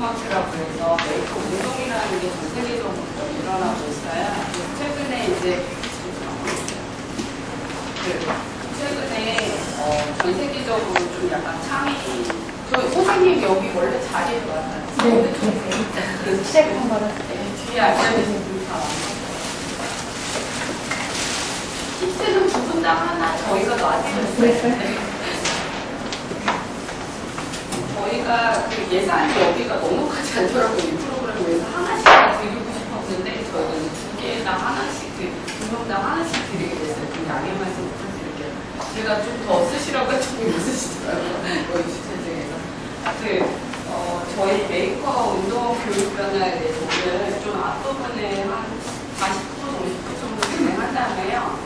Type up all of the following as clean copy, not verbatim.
무브먼트라고 해서 메이커 운동이라는 게 전 세계적으로 일어나고 있어요. 최근에 이제 전 세계적으로 좀 약간 창의, 저 선생님 여기 원래 자리에 왔나요? 네. 시작한 거는 뒤에 앉아계신 분이 다 왔나요? 키트는 두 분당 하나 저희가 놔드렸어요. 저희가 그 예산이 여기가 넉넉하지 않더라고요. 이 프로그램을 위해서 하나씩 드리고 싶었는데 저희는 두 개당 하나씩, 두 명당 하나씩 드리게 됐어요. 좀 양해 말씀 부탁드릴게요. 제가 좀 더 쓰시라고 했더니 못 쓰시더라고요. 여기 주최장에서. 저희 메이커 운동 교육 변화에 대해서 오늘 좀 앞부분에 한 40% 50% 정도 진행한 다음에요.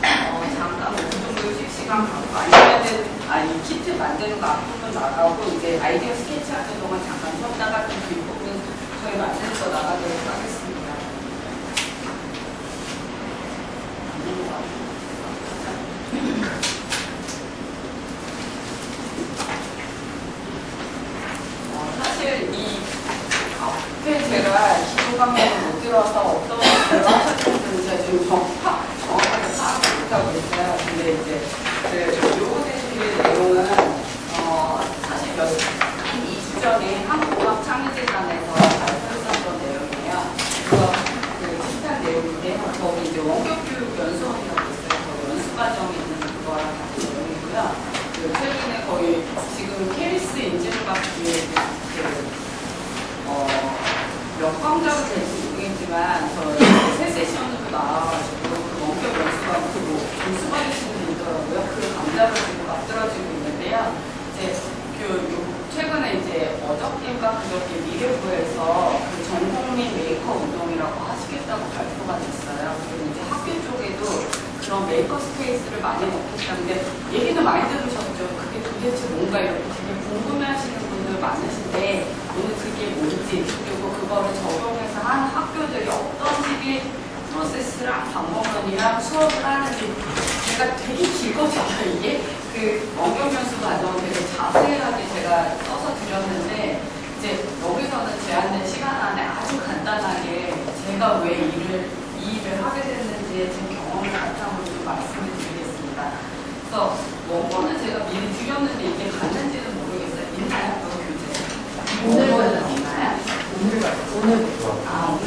잠깐 5분 정도 시간 갖고 아니면은 키트 만드는 거 앞부분 나가고 이제 아이디어 스케치 하는 동안 잠깐 쉬었다가 좀 뒷부분 저희 만드는 거 나가도록 하겠습니다. 사실 이 앞에 제가 기초 강연을 못 들어서 어떤 일을 하셨는지 제가 지금 정확하게 파악을 못하고 있어요. 근데 이제 요거 대신 내용은 사실 한 2주 전에 한국어학창의재단에서 발표했었던 내용이에요. 그거 비슷한 내용인데 거기 이제 원격교육 연수원이라고 있어요. 거기 연수과정이 있는 그거랑 같은 내용이고요. 최근에 거의 지금 케리스 인증받기에 몇 강좌가 될지 모르겠지만 새 세션으로 나와가지고 그 원격 연수가 점수 받으시는 분 있더라고요. 그 강좌를 지금 만들어지고 있는데요. 이제 최근에 이제 어저께인가 그저께 미래부에서 그 전국민 메이커 운동이라고 하시겠다고 발표가 됐어요. 그리고 이제 학교 쪽에도 그런 메이커 스페이스를 많이 넣겠다는데 얘기는 많이 들으셨죠. 그게 도대체 뭔가 이렇게 되게 궁금해하시는 분들 많으신데 오늘 그게 뭔지 그리고 그거를 적용해서 한 학교들이 어떤 식의 프로세스랑 방법론이랑 수업을 하는지 제가 되게 길거든요. 이게 그 원격연수 과정을 되게 자세하게 제가 써서 드렸는데 이제 여기서는 제한된 시간 안에 아주 간단하게 제가 왜 이 일을 하게 됐는지의 제 경험을 바탕으로 좀 말씀을 드리겠습니다. 그래서 원고는 제가 미리 드렸는데 이게 갔는지는 모르겠어요. 있나요? 그 교재? 오늘 있나요? 오늘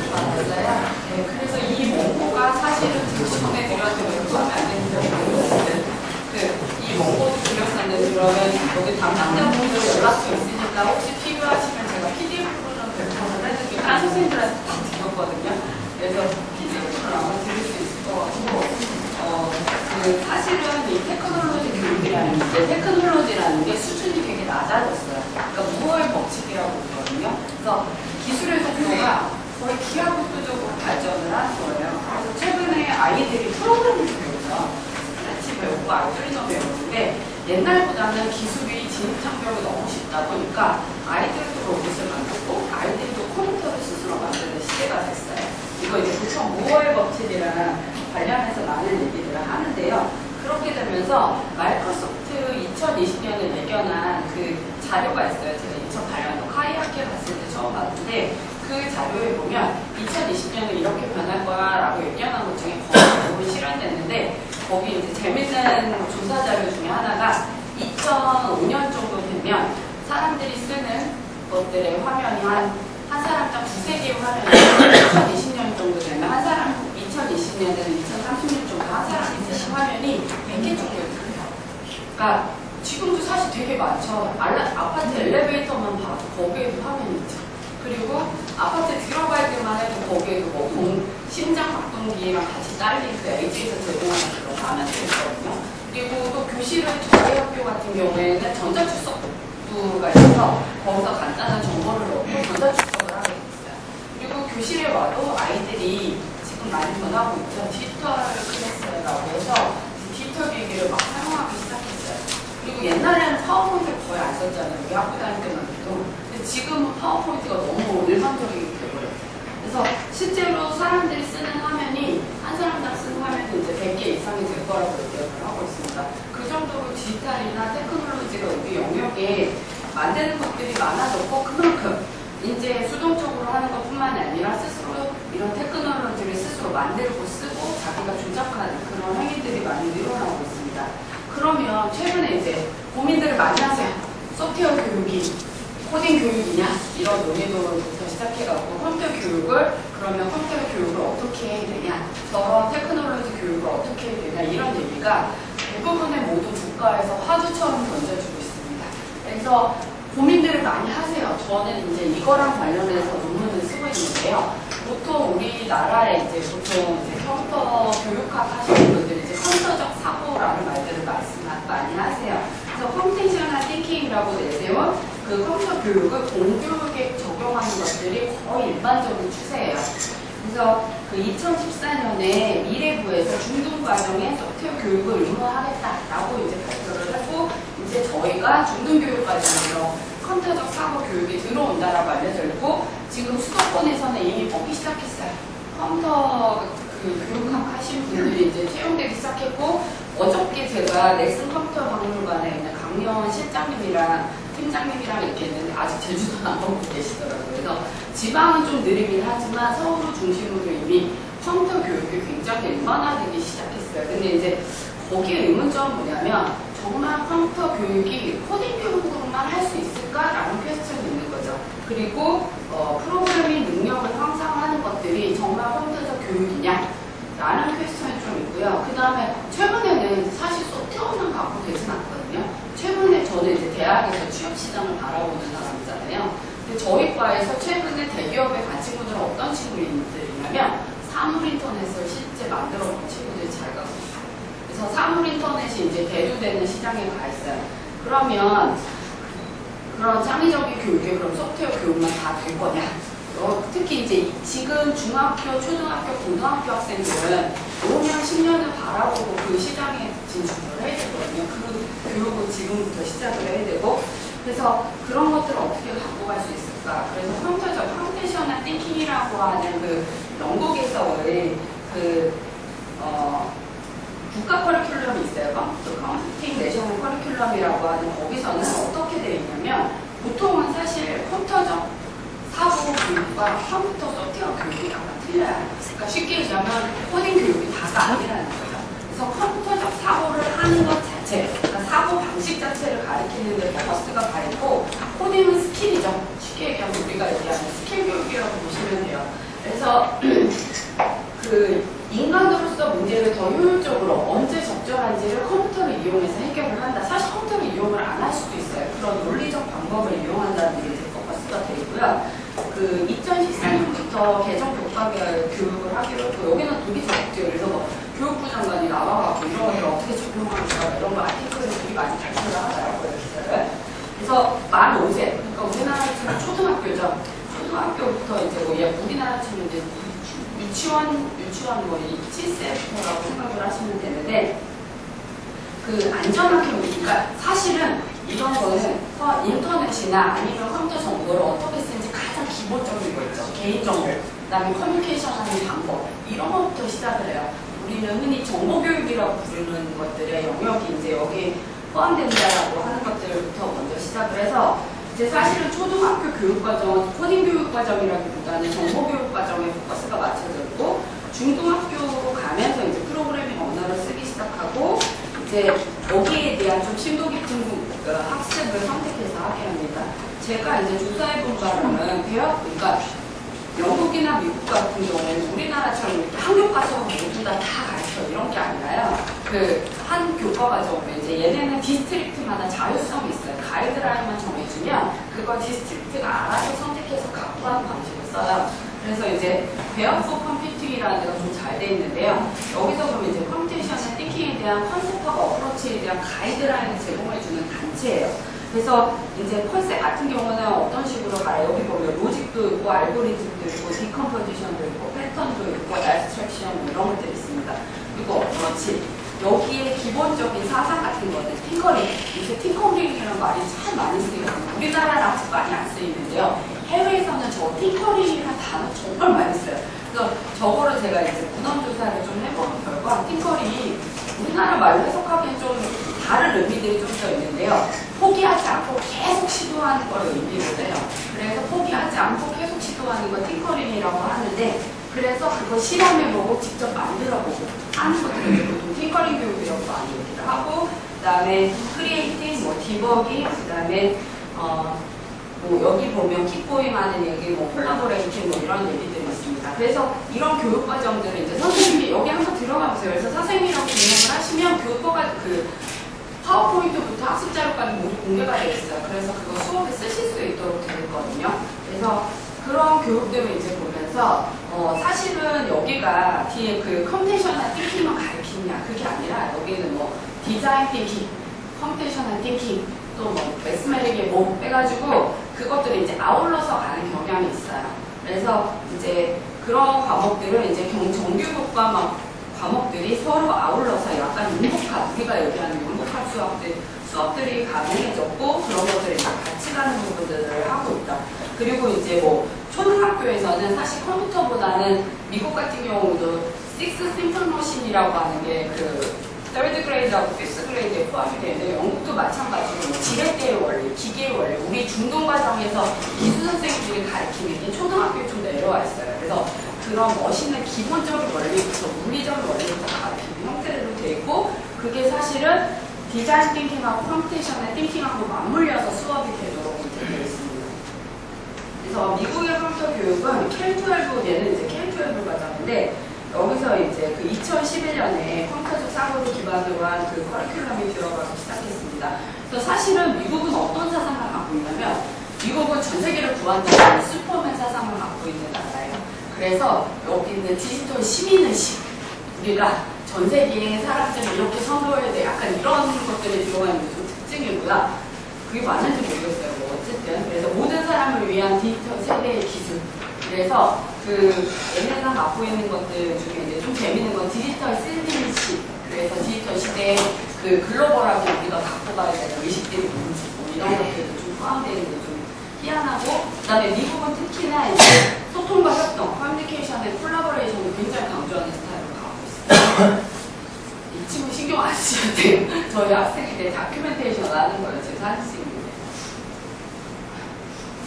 받았어요? 네, 그래서 이 원고가 사실은 직전에 드렸는데 그거 하면 안 되는지 모르겠는데 이 원고도 드렸었는데 그러면 여기 담당자분들 연락처 있으니까 혹시 필요하시면 제가 PDF로 좀 배포를 해드릴게요. 다른 선생님들한테 다 드렸거든요. 그래서 PDF로 아마 드릴 수 있을 것 같고 사실은 이 테크놀로지라는 게 수준이 되게 낮아졌어요. 그러니까 무어의 법칙이라고 있거든요. 그래서 기술의 속도가 거의 기하급수적으로 발전을 하는 거예요. 그래서 최근에 아이들이 프로그래밍 배우죠. 스크래치 배우고 아르두이노 배우는데 옛날보다는 기술이 진입장벽이 너무 쉽다 보니까 아이들도 로봇을 만들고 아이들도 컴퓨터를 스스로 만드는 시대가 됐어요. 이거 이제 보통 무어의 법칙이랑 관련해서 많은 얘기들을 하는데요. 그렇게 되면서 마이크로소프트 2020년에 내견한 그 자료가 있어요. 제가 2008년도 카이학회 갔을 때 처음 봤는데 그 자료에 보면 2020년에 이렇게 변할 거야 라고 예견한 것 중에 거의 대부분 실현됐는데 거기 이제 재밌는 조사 자료 중에 하나가 2005년 정도 되면 사람들이 쓰는 것들의 화면이 한 사람당 2-3개의 화면이 2020년 정도 되면 한 사람 2020년에는 2030년 정도 한 사람이 쓰는 화면이 100개 정도 있어요. 그러니까 지금도 사실 되게 많죠. 아파트 엘리베이터만 봐도 거기에도 화면이 있죠. 그리고 아파트에 들어갈 때만 해도 거기에도 뭐 심장 박동기랑 같이 딸린 그 LG에서 제공하는 그런 화면들이 있거든요. 그리고 또 교실은 저희 학교 같은 경우에는 전자출석부가 있어서 거기서 간단한 정보를 넣고 전자출석을 하게 됐어요. 그리고 교실에 와도 아이들이 지금 많이 변하고 있죠. 디지털 클래스라고 해서 디지털 기기를 막 사용하기 시작했어요. 그리고 옛날에는 파워포인트를 거의 안 썼잖아요. 우리 학교 다닐 때만 해도. 근데 지금은 파워포인트가 너무 일반적이게 돼버렸어요. 그래서 실제로 사람들이 쓰는 화면이 한 사람당 쓰는 화면이 이제 100개 이상이 될 거라고 예측을 하고 있습니다. 그 정도로 디지털이나 테크놀로지가 우리 영역에 만드는 것들이 많아졌고 그만큼 이제 수동 더 만들고 쓰고 자기가 조작하는 그런 행위들이 많이 늘어나고 있습니다. 그러면 최근에 이제 고민들을 많이 하세요. 소프트웨어 교육이 코딩 교육이냐 이런 논의도부터 시작해갖고 컴퓨터 교육을 그러면 컴퓨터 교육을 어떻게 해야 되냐 저런 테크놀로지 교육을 어떻게 해야 되냐 이런 얘기가 대부분의 모든 국가에서 화두처럼 던져지고 있습니다. 그래서 고민들을 많이 하세요. 저는 이제 이거랑 관련해서 논문을 쓰고 있는데요. 보통 우리나라에 이제 보통 이제 컴퓨터 교육학 하시는 분들이 이제 컴퓨터적 사고라는 말들을 많이 하세요. 그래서 컴퓨테이셔널 띵킹이라고 내세운 그 컴퓨터 교육을 공교육에 적용하는 것들이 거의 일반적인 추세예요. 그래서 그 2014년에 미래부에서 중등과정에 소프트웨어 교육을 의무화하겠다라고 이제 발표를 하고 이제 저희가 중등교육과정으로 컴퓨터적 사고 교육이 들어온다라고 알려져 있고 지금 수도권에서는 이미 뽑기 시작했어요. 컴퓨터 그 교육학 하신 분들이 이제 채용되기 시작했고 어저께 제가 넥슨 컴퓨터 박물관에 있는 강연 실장님이랑 팀장님이랑 이렇게 있는데 아직 제주도는 안 보고 계시더라고요. 그래서 지방은 좀 느리긴 하지만 서울을 중심으로 이미 컴퓨터 교육이 굉장히 일반화되기 시작했어요. 근데 이제 거기에 의문점은 뭐냐면 정말 컴퓨터 교육이 코딩 교육으로만 할 수 있을까라는 퀘스천이 있는 거죠. 그리고 프로그래밍 능력을 향상하는 것들이 정말 컴퓨터적 교육이냐? 라는 퀘스천이 좀 있고요. 그 다음에 최근에는 사실 소프트웨어만 갖고 되진 않거든요. 최근에 저는 이제 대학에서 취업시장을 바라보는 사람이잖아요. 근데 저희 과에서 최근에 대기업에 간 친구들은 어떤 친구들이냐면 사물인터넷을 실제 만들어 본 친구들이 잘 가고 있어요. 그래서 사물인터넷이 이제 대두되는 시장에 가 있어요. 그러면 그런 창의적인 교육에 그럼 소프트웨어 교육만 다 될 거냐? 특히 이제 지금 중학교, 초등학교, 고등학교 학생들은 5년, 10년을 바라보고 그 시장에 진출을 해야 되거든요. 그 교육을 지금부터 시작을 해야 되고 그래서 그런 것들을 어떻게 갖고 갈 수 있을까? 그래서 컴퓨테이셔널 띵킹이라고 하는 그 영국에서의 국가 커리큘럼이 있어요. 컴퓨팅 내셔널 커리큘럼이라고 하는 거기서는 어떻게 되어 있냐면 보통은 사실 컴퓨터적 사고 교육과 컴퓨터 소프트웨어 교육이 약간 틀려요. 그러니까 쉽게 얘기하면 코딩 교육이 다가 아니라는 거죠. 그래서 컴퓨터적 사고를 하는 것 자체, 그러니까 사고 방식 자체를 가리키는 데 포커스가 가 있고 코딩은 스킬이죠. 쉽게 얘기하면 우리가 얘기하는 스킬 교육이라고 보시면 돼요. 그래서 그 인간으로서 문제를 더 효율적으로 언제 적절한지를 컴퓨터를 이용해서 해결을 한다. 사실 컴퓨터를 이용을 안 할 수도 있어요. 그런 논리적 방법을 이용한다는 게 이제 포커스가 되어 있고요. 그 2014년부터 개정 교과별 교육을 하기로 했고 여기는 되게 적극적이에요. 그래서 뭐 교육부 장관이 나와갖고 이런 것들을 어떻게 적용하는가 이런 거 아티클을 되게 많이 발표를 하더라고요. 기사를. 그래서 만 5세, 그러니까 우리나라처럼 초등학교죠. 초등학교부터 이제 뭐 우리나라처럼 이제 유치원 뭐 7세부터라고 생각을 하시면 되는데 그 안전하게 그러니까 사실은 이런 거는 인터넷이나 아니면 컴퓨터 정보를 어떻게 쓰는지 가장 기본적인 거 있죠. 개인정보, 그 다음에 커뮤니케이션 하는 방법 이런 것부터 시작을 해요. 우리는 흔히 정보교육이라고 부르는 것들의 영역이 이제 여기 포함된다라고 하는 것들부터 먼저 시작을 해서 이제 사실은 초등학교 교육과정은 코딩 교육과정이라기보다는 정보교육과정에 포커스가 맞춰져 있고 중등학교로 가면서 이제 프로그래밍 언어를 쓰기 시작하고 이제 여기에 대한 좀 심도 깊은 학습을 선택해서 하게 합니다. 제가 이제 조사해본 바로는 그러니까 영국이나 미국 같은 경우에는 우리나라처럼 이렇게 한 교과서 모두 다 가르쳐 이런 게 아니라요. 그 한 교과 과정은 이제 얘네는 디스트릭트마다 자율성이 있어요. 가이드라인만 정해주면 그걸 디스트릭트가 알아서 선택해서 갖고 하는 방식을 써요. 그래서 이제 베어포 컴퓨팅이라는 데가 좀 잘 돼 있는데요. 여기서 보면 이제 컴퓨테이셔널 띵킹에 대한 컨셉하고 어프로치에 대한 가이드라인을 제공해주는 단체예요. 그래서 이제 컨셉 같은 경우는 어떤 식으로 가요? 여기 보면 로직도 있고 알고리즘도 있고 디컴포지션도 있고 패턴도 있고 애스트랙션 이런 것들이 있습니다. 그리고 어프로치 여기에 기본적인 사상 같은 거는 팅커링 요새 팅커링이라는 말이 참 많이 쓰이거든요. 우리나라는 아직 많이 안 쓰이는데요. 해외에서는 저 팅커링이라는 단어 정말 많이 써요. 그래서 저거를 제가 이제 문헌조사를 좀 해보는 결과 팅커링이 우리나라 말로 해석하기엔 좀 다른 의미들이 좀 더 있는데요. 포기하지 않고 계속 시도하는 걸 의미를 해요. 그래서 포기하지 않고 계속 시도하는 걸 팅커링이라고 하는데 그래서 그거 실험해보고 직접 만들어보고 하는 것들을 이제 보통 팅커링 교육이라고 많이 얘기를 하고, 그 다음에 크리에이팅, 뭐 디버깅, 그 다음에 뭐 여기 보면 킥보잉 하는 얘기, 뭐 콜라보레이팅 뭐 이런 얘기들이 있습니다. 그래서 이런 교육 과정들을 이제 선생님이 여기 한번 들어가 보세요. 그래서 선생님이라고 등록을 하시면 교과가 그 파워포인트부터 학습 자료까지 모두 공개가 되어 있어요. 그래서 그거 수업에 쓰실 수 있도록 되어 있거든요. 그래서 그런 교육들을 이제 보면서 사실은 여기가 뒤에 그 컴퓨테이셔널 띵킹만 가르치냐 그게 아니라 여기는 뭐 디자인 띵킹, 컴퓨테이셔널 띵킹, 또 뭐 매스매틱의 뭐 해가지고 그것들을 이제 아울러서 가는 경향이 있어요. 그래서 이제 그런 과목들은 이제 정규국과 막 과목들이 서로 아울러서 약간 융복합, 우리가 얘기하는 융복합 수업들이 가능해졌고 그런 것들을 이제 같이 가는 부분들을 하고 있다. 그리고 이제 뭐 초등학교에서는 사실 컴퓨터보다는 미국 같은 경우도 6 심플 머신이라고 하는 게 그 3rd 그레이드하고 5th 그레이드에 포함이 되는데 영국도 마찬가지로 뭐 지렛대의 원리, 기계의 원리, 우리 중등 과정에서 기술 선생님들이 가르치는 게 초등학교에 좀 내려와 있어요. 그래서 그런 멋있는 기본적인 원리부터 물리적인 원리부터 가르치는 형태로 되어 있고, 그게 사실은 디자인 띵킹하고 컴퓨테이션의 띵킹하고 맞물려서 수업이 되도록 되어 있습니다. 그래서 미국의 컴퓨터 교육은 K-12, 얘는 이제 K-12 과정인데, 여기서 이제 그 2011년에 컴퓨터적 사고를 기반으로 한 그 커리큘럼이 들어가서 시작했습니다. 그래서 사실은 미국은 어떤 사상을 갖고 있냐면, 미국은 전 세계를 구한다는 슈퍼맨 사상을 갖고 있는 나라예요. 그래서 여기 있는 디지털 시민의식, 우리가 전 세계의 사람들을 이렇게 선도해야 돼, 약간 이런 것들이 들어가 있는 게 좀 특징이고요. 그게 맞는지 모르겠어요. 뭐 어쨌든 그래서 모든 사람을 위한 디지털 세대의 기술. 그래서 그 얘네가 갖고 있는 것들 중에 이제 좀 재밌는 건 디지털 시티즌십. 그래서 디지털 시대에 그 글로벌하게 우리가 갖고 가야 되는 의식들이 뭔지 뭐 이런 것들도 좀 포함되어 있는 게 좀 희한하고, 그다음에 미국은 특히나 이제 소통과 협동, 커뮤니케이션의 콜라보레이션을 굉장히 강조하는 스타일을 갖고 있어요. 이 친구 신경 안 쓰셔도 돼요. 저희 학생이 때 다큐멘테이션 하는 거예요. 제 사진식인데.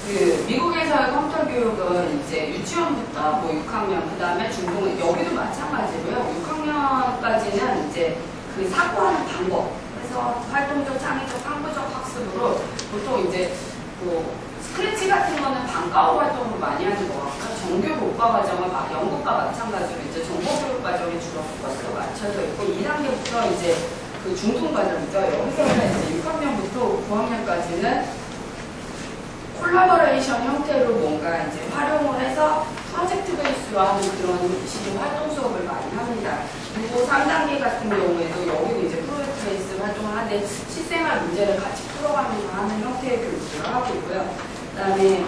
그 미국에서의 컴퓨터 교육은 이제 유치원부터 뭐 6학년, 그 다음에 중등, 여기도 마찬가지고요. 6학년까지는 이제 그 사고하는 방법, 그래서 활동적, 창의적, 탐구적 학습으로 보통 이제 뭐 스크래치 같은 거는 방과후 활동으로 많이 하는 것 같고요. 정규 교과 과정은 막 영국과 마찬가지로 이제 정보교육 과정에 주로 포커스가 맞춰져 있고, 2단계부터 이제 그 중등 과정이죠. 여기서는 이제 6학년부터 9학년까지는 콜라보레이션 형태로 뭔가 이제 활용을 해서 프로젝트 베이스로 하는 그런 식의 활동 수업을 많이 합니다. 그리고 3단계 같은 경우에도 여기도 이제 프로젝트 베이스 활동을 하는데 실생활 문제를 같이 풀어가면서 하는 형태의 교육을 하고 있고요. 그 다음에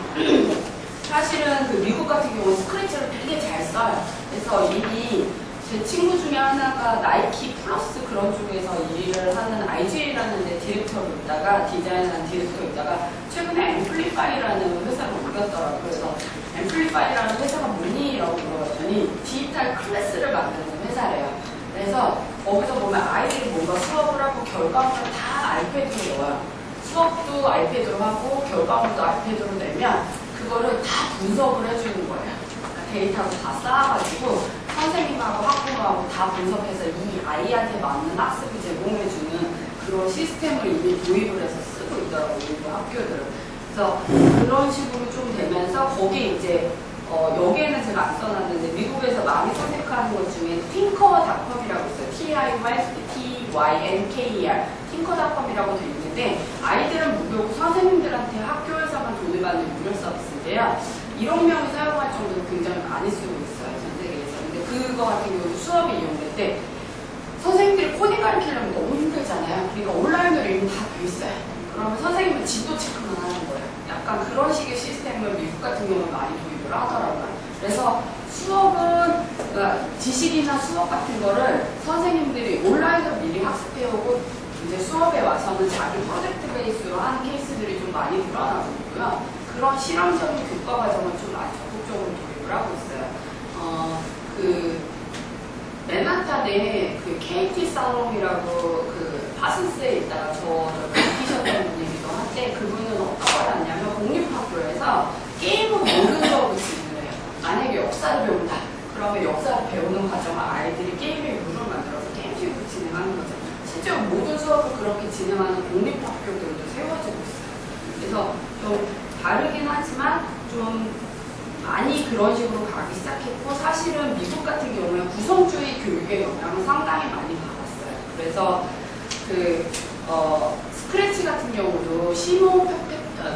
사실은 그 미국 같은 경우는 스크래치를 되게 잘 써요. 그래서 이미 제 친구 중에 하나가 나이키 플러스 그런 쪽에서 일을 하는 IG라는 데 디렉터로 있다가, 디자인하는 디렉터로 있다가 최근에 앰플리파이라는 회사로 옮겼더라고요. 그래서 앰플리파이라는 회사가 뭐니라고 물어봤더니 디지털 클래스를 만드는 회사래요. 그래서 거기서 보면 아이들이 뭔가 수업을 하고 결과물을 다 아이패드로 넣어요. 수업도 아이패드로 하고 결과물도 아이패드로 내면 그거를 다 분석을 해주는 거예요. 데이터도 다 쌓아가지고 선생님하고 학부모하고 다 분석해서 이 아이한테 맞는 학습을 제공해주는 그런 시스템을 이미 도입을 해서 쓰고 있더라고요. 일부 학교들은. 그래서 그런 식으로 좀 되면서 거기 이제 여기에는 제가 안 써놨는데 미국에서 많이 선택하는 것 중에 팅커닷컴이라고 있어요. TYNKER 팅커닷컴이라고 되어 있는데, 아이들은 무료고 선생님들한테 학교에서만 돈을 받는 무료 서비스인데요. 1억 명이 사용할 정도로 굉장히 많이 쓰고 있어요. 전 세계에서. 근데 그거 같은 경우는 수업에 이용될 때 선생님들이 코딩 가르치려면 너무 힘들잖아요. 그러니까 온라인으로 이미 다 돼 있어요. 그러면 선생님은 진도 체크만 하는 거예요. 약간 그런 식의 시스템을 미국 같은 경우는 많이 도입을 하더라고요. 그래서 수업은, 그러니까 지식이나 수업 같은 거를 선생님들이 온라인으로 미리 학습해오고 이제 수업에 와서는 자기 프로젝트 베이스로 하는 케이스들이 좀 많이 늘어나고 있고요. 그런 실험적인 교과 과정을 좀 많이 적극적으로 도입을 하고 있어요. 맨하탄에 그 KT 살롱이라고 그 파슨스에 있다가 저를 가르치셨던 분이기도 한데, 그분은 어떤 걸 하냐면 공립학교에서 게임을 모르는 수업을 진행을 해요. 만약에 역사를 배운다. 모든 수업을 그렇게 진행하는 공립학교들도 세워지고 있어요. 그래서 좀 다르긴 하지만 좀 많이 그런 식으로 가기 시작했고, 사실은 미국 같은 경우에 구성주의 교육의 영향을 상당히 많이 받았어요. 그래서 스크래치 같은 경우도 시몬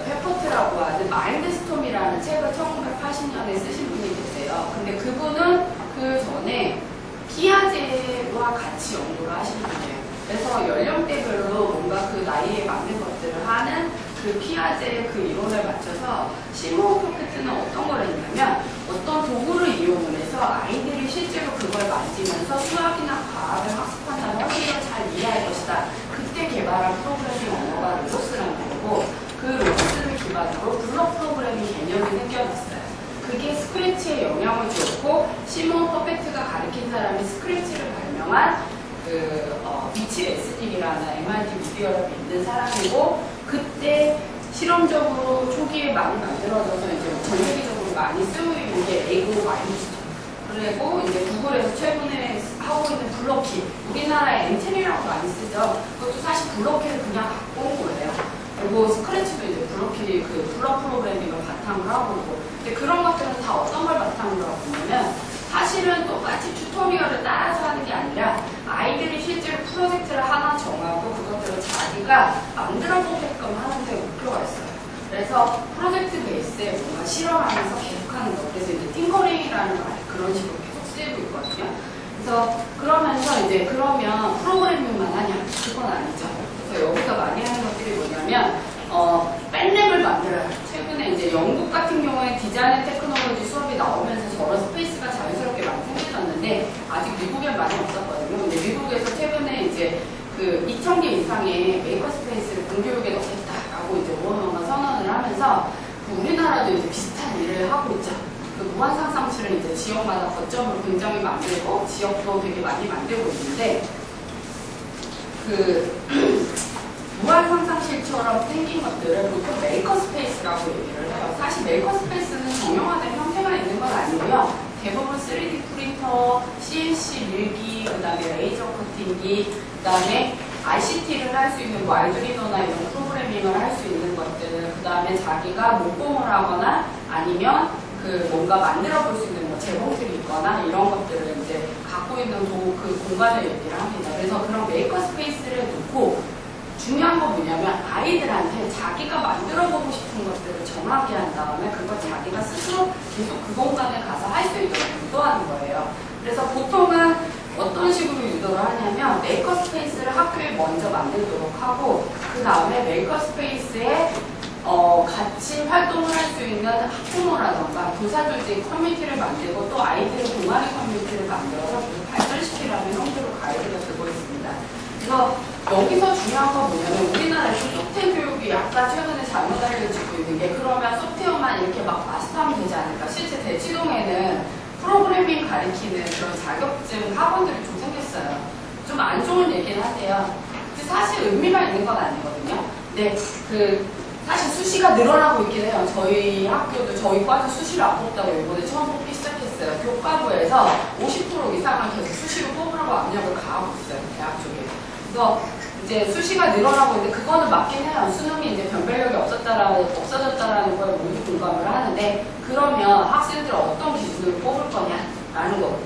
페퍼트라고 하는 마인드스톰이라는 책을 1980년에 쓰신 분이 계세요. 근데 그분은 그 전에 피아제와 같이 연구를 하신 분이에요. 그래서 연령대별로 뭔가 그 나이에 맞는 것들을 하는 그 피아제의 그 이론을 맞춰서 시몬 페퍼트는 어떤 걸 했냐면 어떤 도구를 이용을 해서 아이들이 실제로 그걸 만지면서 수학이나 과학을 학습한다면 훨씬 더 잘 이해할 것이다. 그때 개발한 프로그래밍 언어가 로보스라는 거고, 그 로보스를 기반으로 블록 프로그래밍 개념이 생겨났어요. 그게 스크래치에 영향을 줬고, 시몬 퍼펙트가 가르친 사람이 스크래치를 발명한 미치 레스닉이라는 MIT 미디어를 있는 사람이고, 그때 실험적으로 초기에 많이 만들어져서 이제 전 세계적으로 많이 쓰고 있는 게 에고 마인드스톰. 그리고 이제 구글에서 최근에 하고 있는 블록키, 우리나라에 엔트리라고 많이 쓰죠. 그것도 사실 블록키를 그냥 갖고 온 거예요. 그리고 스크래치도 이제 블록키 블록 프로그래밍을 바탕으로 하고 있고, 근데 그런 것들은 다 어떤 걸 바탕으로 하고 있냐면 사실은 똑같이 튜토리얼을 따라서 하는 게 아니라 아이들이 실제로 프로젝트를 하나 정하고 그것들을 자기가 만들어 보게끔 하는 데 목표가 있어요. 그래서 프로젝트 베이스에 뭔가 실험하면서 계속하는 거. 그래서 이제 팅커링이라는 말이 그런 식으로 계속 쓰이고 있거든요. 그래서 그러면서 이제 그러면 프로그래밍만 하냐? 그건 아니죠. 그래서 여기서 많이 하는 것들이 뭐냐면 뺀랩을 만들어요. 최근에 이제 영국 같은 경우에 디자인 테크놀로지 수업이 나오면서 저런 스페이스가 자연스럽게 많이 생겨졌는데 아직 미국엔 많이 없었거든요. 근데 미국에서 최근에 이제 2,000개 이상의 메이커 스페이스를 공교육에 넣겠다라고 이제 오너가 선언을 하면서 우리나라도 이제 비슷한 일을 하고 있죠. 무한상상실을 이제 지역마다 거점으로 굉장히 만들고 지역도 되게 많이 만들고 있는데 무한상상실처럼 생긴 것들을 보통 메이커스페이스라고 얘기를 해요. 사실 메이커스페이스는 정형화된 형태가 있는 건 아니고요. 대부분 3D 프린터, CNC 밀기, 그 다음에 레이저 커팅기, 그 다음에 ICT를 할 수 있는 아이두리노나 이런 프로그래밍을 할 수 있는 것들, 그 다음에 자기가 목공을 하거나 아니면 뭔가 만들어 볼 수 있는 재봉틀이 있거나 이런 것들을 이제 갖고 있는 그 공간을 얘기를 합니다. 그래서 그런 메이커 스페이스를 놓고 중요한 건 뭐냐면 아이들한테 자기가 만들어 보고 싶은 것들을 정하게 한 다음에 그걸 자기가 스스로 계속 그 공간에 가서 할 수 있도록 유도하는 거예요. 그래서 보통은 어떤 식으로 유도를 하냐면 메이커 스페이스를 학교에 먼저 만들도록 하고 그 다음에 메이커 스페이스에 같이 활동을 할 수 있는 학부모라던가 교사들끼리 커뮤니티를 만들고 또 아이들의 동아리 커뮤니티를 만들어서 발전시키라는 형태로 가이드가 되고 있습니다. 그래서 여기서 중요한 건 뭐냐면 우리나라에서 소프트웨어 교육이 약간 최근에 잘못 알려지고 있는 게 그러면 소프트웨어만 이렇게 막 마스터하면 되지 않을까. 실제 대치동에는 프로그래밍 가리키는 그런 자격증 학원들이 좀 생겼어요. 좀 안 좋은 얘기는 한데요. 사실 의미가 있는 건 아니거든요. 근데 사실 수시가 늘어나고 있긴 해요. 저희 학교도 저희 과도 수시를 안 뽑다고 이번에 처음 뽑기 시작했어요. 교과부에서 50% 이상을 계속 수시로 뽑으라고 압력을 가하고 있어요. 대학 쪽에. 그래서 이제 수시가 늘어나고 있는데 그거는 맞긴 해요. 수능이 이제 변별력이 없어졌다라는 걸 모두 공감을 하는데 그러면 학생들 어떤 기준으로 뽑을 거냐라는 거.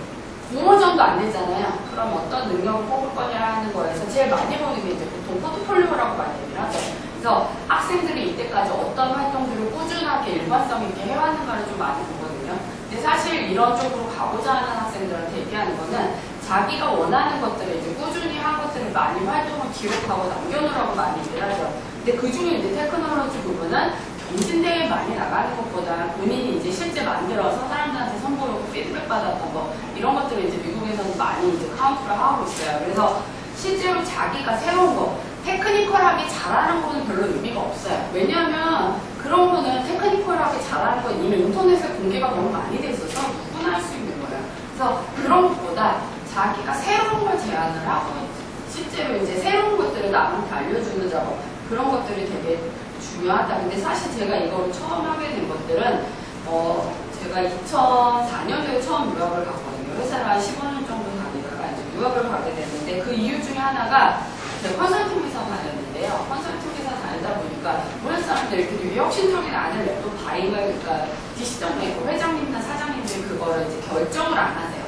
공모전도 안 되잖아요. 그럼 어떤 능력을 뽑을 거냐라는 거에서 제일 많이 보는 게 이제 보통 포트폴리오라고 많이 얘기를 하죠. 그래서 학생들이 이때까지 어떤 활동들을 꾸준하게 일관성 있게 해왔는가를 좀 많이 보거든요. 근데 사실 이런 쪽으로 가고자 하는 학생들한테 얘기하는 거는 자기가 원하는 것들을 이제 꾸준히 한 것들을 많이 활동을 기록하고 남겨놓으라고 많이 얘기를 하죠. 근데 그 중에 이제 테크놀로지 부분은 경진대회에 많이 나가는 것보다 본인이 이제 실제 만들어서 사람들한테 선보이고 피드백 받았던 거 이런 것들을 이제 미국에서는 많이 이제 카운트를 하고 있어요. 그래서 실제로 자기가 새로운 거 테크니컬하게 잘하는 거는 별로 의미가 없어요. 왜냐하면 그런 거는 테크니컬하게 잘하는 건 이미 인터넷에 공개가 너무 많이 돼 있어서 누구나 할 수 있는 거예요. 그래서 그런 것보다 자기가 새로운 걸 제안을 하고 실제로 이제 새로운 것들을 남한테 알려주는 작업 그런 것들이 되게 중요하다. 근데 사실 제가 이걸 처음 하게 된 것들은 제가 2004년도에 처음 유학을 갔거든요. 회사를 한 15년 정도 다니다가 이제 유학을 가게 됐는데 그 이유 중에 하나가 제가 컨설팅 회사 다녔는데요. 컨설팅 회사 다니다 보니까 모든 사람들이 되게 혁신적인 안을 내도 그러니까 디시전 메이커 회장님이나 사장님들이 그거를 이제 결정을 안 하세요.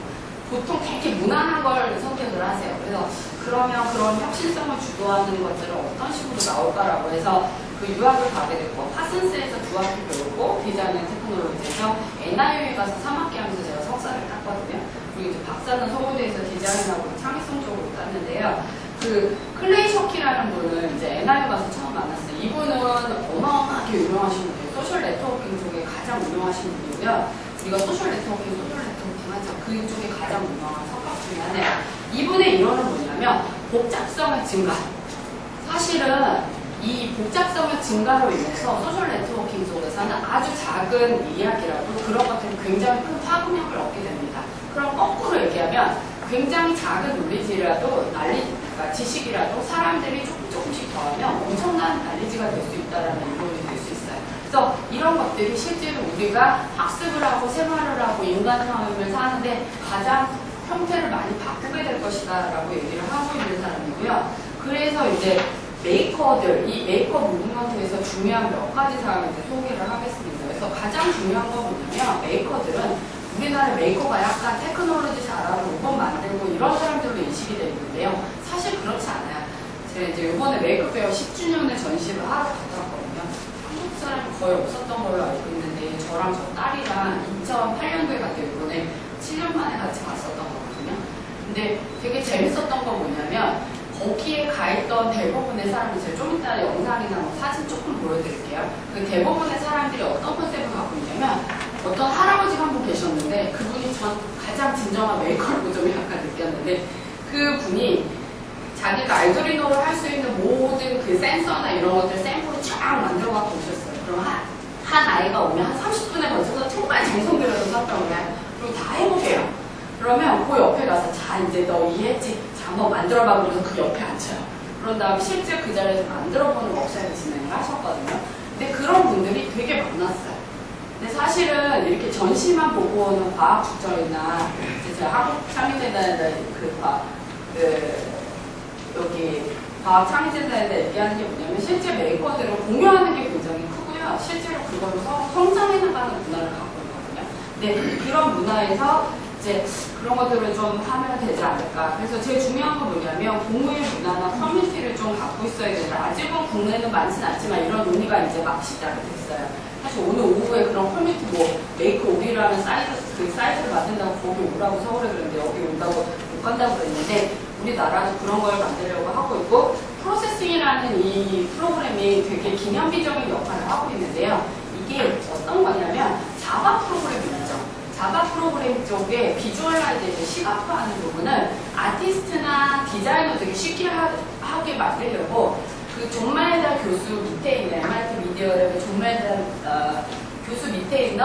보통 되게 무난한 걸 선택을 하세요. 그래서 그러면 그런 혁신성을 주도하는 것들은 어떤 식으로 나올까라고 해서 그 유학을 가게 됐고, 파슨스에서 두 학기 배우고 디자인 앤 테크놀로지에서 NIU에 가서 3학기 하면서 제가 석사를 땄거든요. 그리고 이제 박사는 서울대에서 디자인하고 창의성 쪽으로 땄는데요. 그 클레이 셔키라는 분을 이제 NIU 가서 처음 만났어요. 이분은 어마어마하게 유명하신 분이에요. 소셜 네트워킹 쪽에 가장 유명하신 분이고요. 우리가 소셜 네트워킹 하죠. 그쪽에 가장 유명한 석학 중에 하나예요. 이분의 이론은 뭐냐면 복잡성의 증가. 사실은 이 복잡성의 증가로 인해서 소셜 네트워킹 속에서는 아주 작은 이야기라도 그런 것들이 굉장히 큰 파급력을 얻게 됩니다. 그럼 거꾸로 얘기하면 굉장히 작은 논리지라도 그러니까 지식이라도 사람들이 조금씩 더하면 엄청난 난리지가 될 수 있다는 이론이 될 수 있어요. 그래서 이런 것들이 실제로 우리가 학습을 하고 생활을 하고 인간 삶을 사는데 가장 형태를 많이 바꾸게 될 것이다 라고 얘기를 하고 있는 사람이고요. 그래서 이제 메이커들, 이 메이커 무브먼트에서 중요한 몇 가지 사항을 이제 소개를 하겠습니다. 그래서 가장 중요한 건 뭐냐면 메이커들은 우리나라 메이커가 약간 테크놀로지 잘하고 로봇 만들고 이런 사람들로 인식이 되어 있는데요. 사실 그렇지 않아요. 제가 이제 이번에 메이커 페어 10주년의 전시를 하러 갔다 왔거든요. 한국 사람이 거의 없었던 걸로 알고 있는데 저랑 저 딸이랑 2008년도에 갔대요. 이번에 7년 만에 같이 갔었던 거거든요. 근데 되게 재밌었던 건 뭐냐면 거기에 가 있던 대부분의 사람들, 제가 좀 이따 영상이나 뭐 사진 조금 보여드릴게요. 그 대부분의 사람들이 어떤 컨셉을 갖고 있냐면 어떤 할아버지가 한 분 계셨는데 그분이 전 가장 진정한 메이커라고 좀 약간 느꼈는데 그분이 자기가 알두리노를 할 수 있는 모든 그 센서나 이런 것들 샘플을 쫙 만들어 갖고 오셨어요. 그럼 한 아이가 오면 한 30분에 걸쳐서 정말 정성 들여서 설명을 해요. 그리고 다 해보게요. 그러면 그 옆에 가서 자 이제 너 이해했지? 자 한번 만들어봐. 그러면서 그 옆에 앉혀요. 그런 다음에 실제 그 자리에서 만들어보는 워크숍을 진행을 하셨거든요. 근데 그런 분들이 되게 많았어요. 근데 사실은 이렇게 전시만 보고 오는 과학 국정이나 제가 한국창의재단에다 여기 과학창의재단에다 얘기하는 게 뭐냐면 실제 메이커들은 공유하는 게 굉장히 크고요. 실제로 그걸로 성장해 나가는 문화를 갖고 있거든요. 근데 그런 문화에서 이제 그런 것들을 좀 하면 되지 않을까. 그래서 제일 중요한 건 뭐냐면 공유의 문화나 커뮤니티를 좀 갖고 있어야 된다. 아직은 국내는 많진 않지만 이런 논의가 이제 막 시작이 됐어요. 사실 오늘 오후에 그런 커뮤니티 뭐 메이크 오리라는 사이트를 만든다고 거기 오라고 서울에 그랬는데 여기 온다고 못 간다고 그랬는데 우리나라도 그런 걸 만들려고 하고 있고 프로세싱이라는 이 프로그램이 되게 기념비적인 역할을 하고 있는데요. 이게 어떤 거냐면 자바 프로그램이죠. 자바 프로그램 쪽에 비주얼라이제이션 시각화하는 부분을 아티스트나 디자이너들이 쉽게 하게 만들려고 그 존 마에다 교수 밑에 있는 MIT 미디어랩의 존 마에다 교수 밑에 있는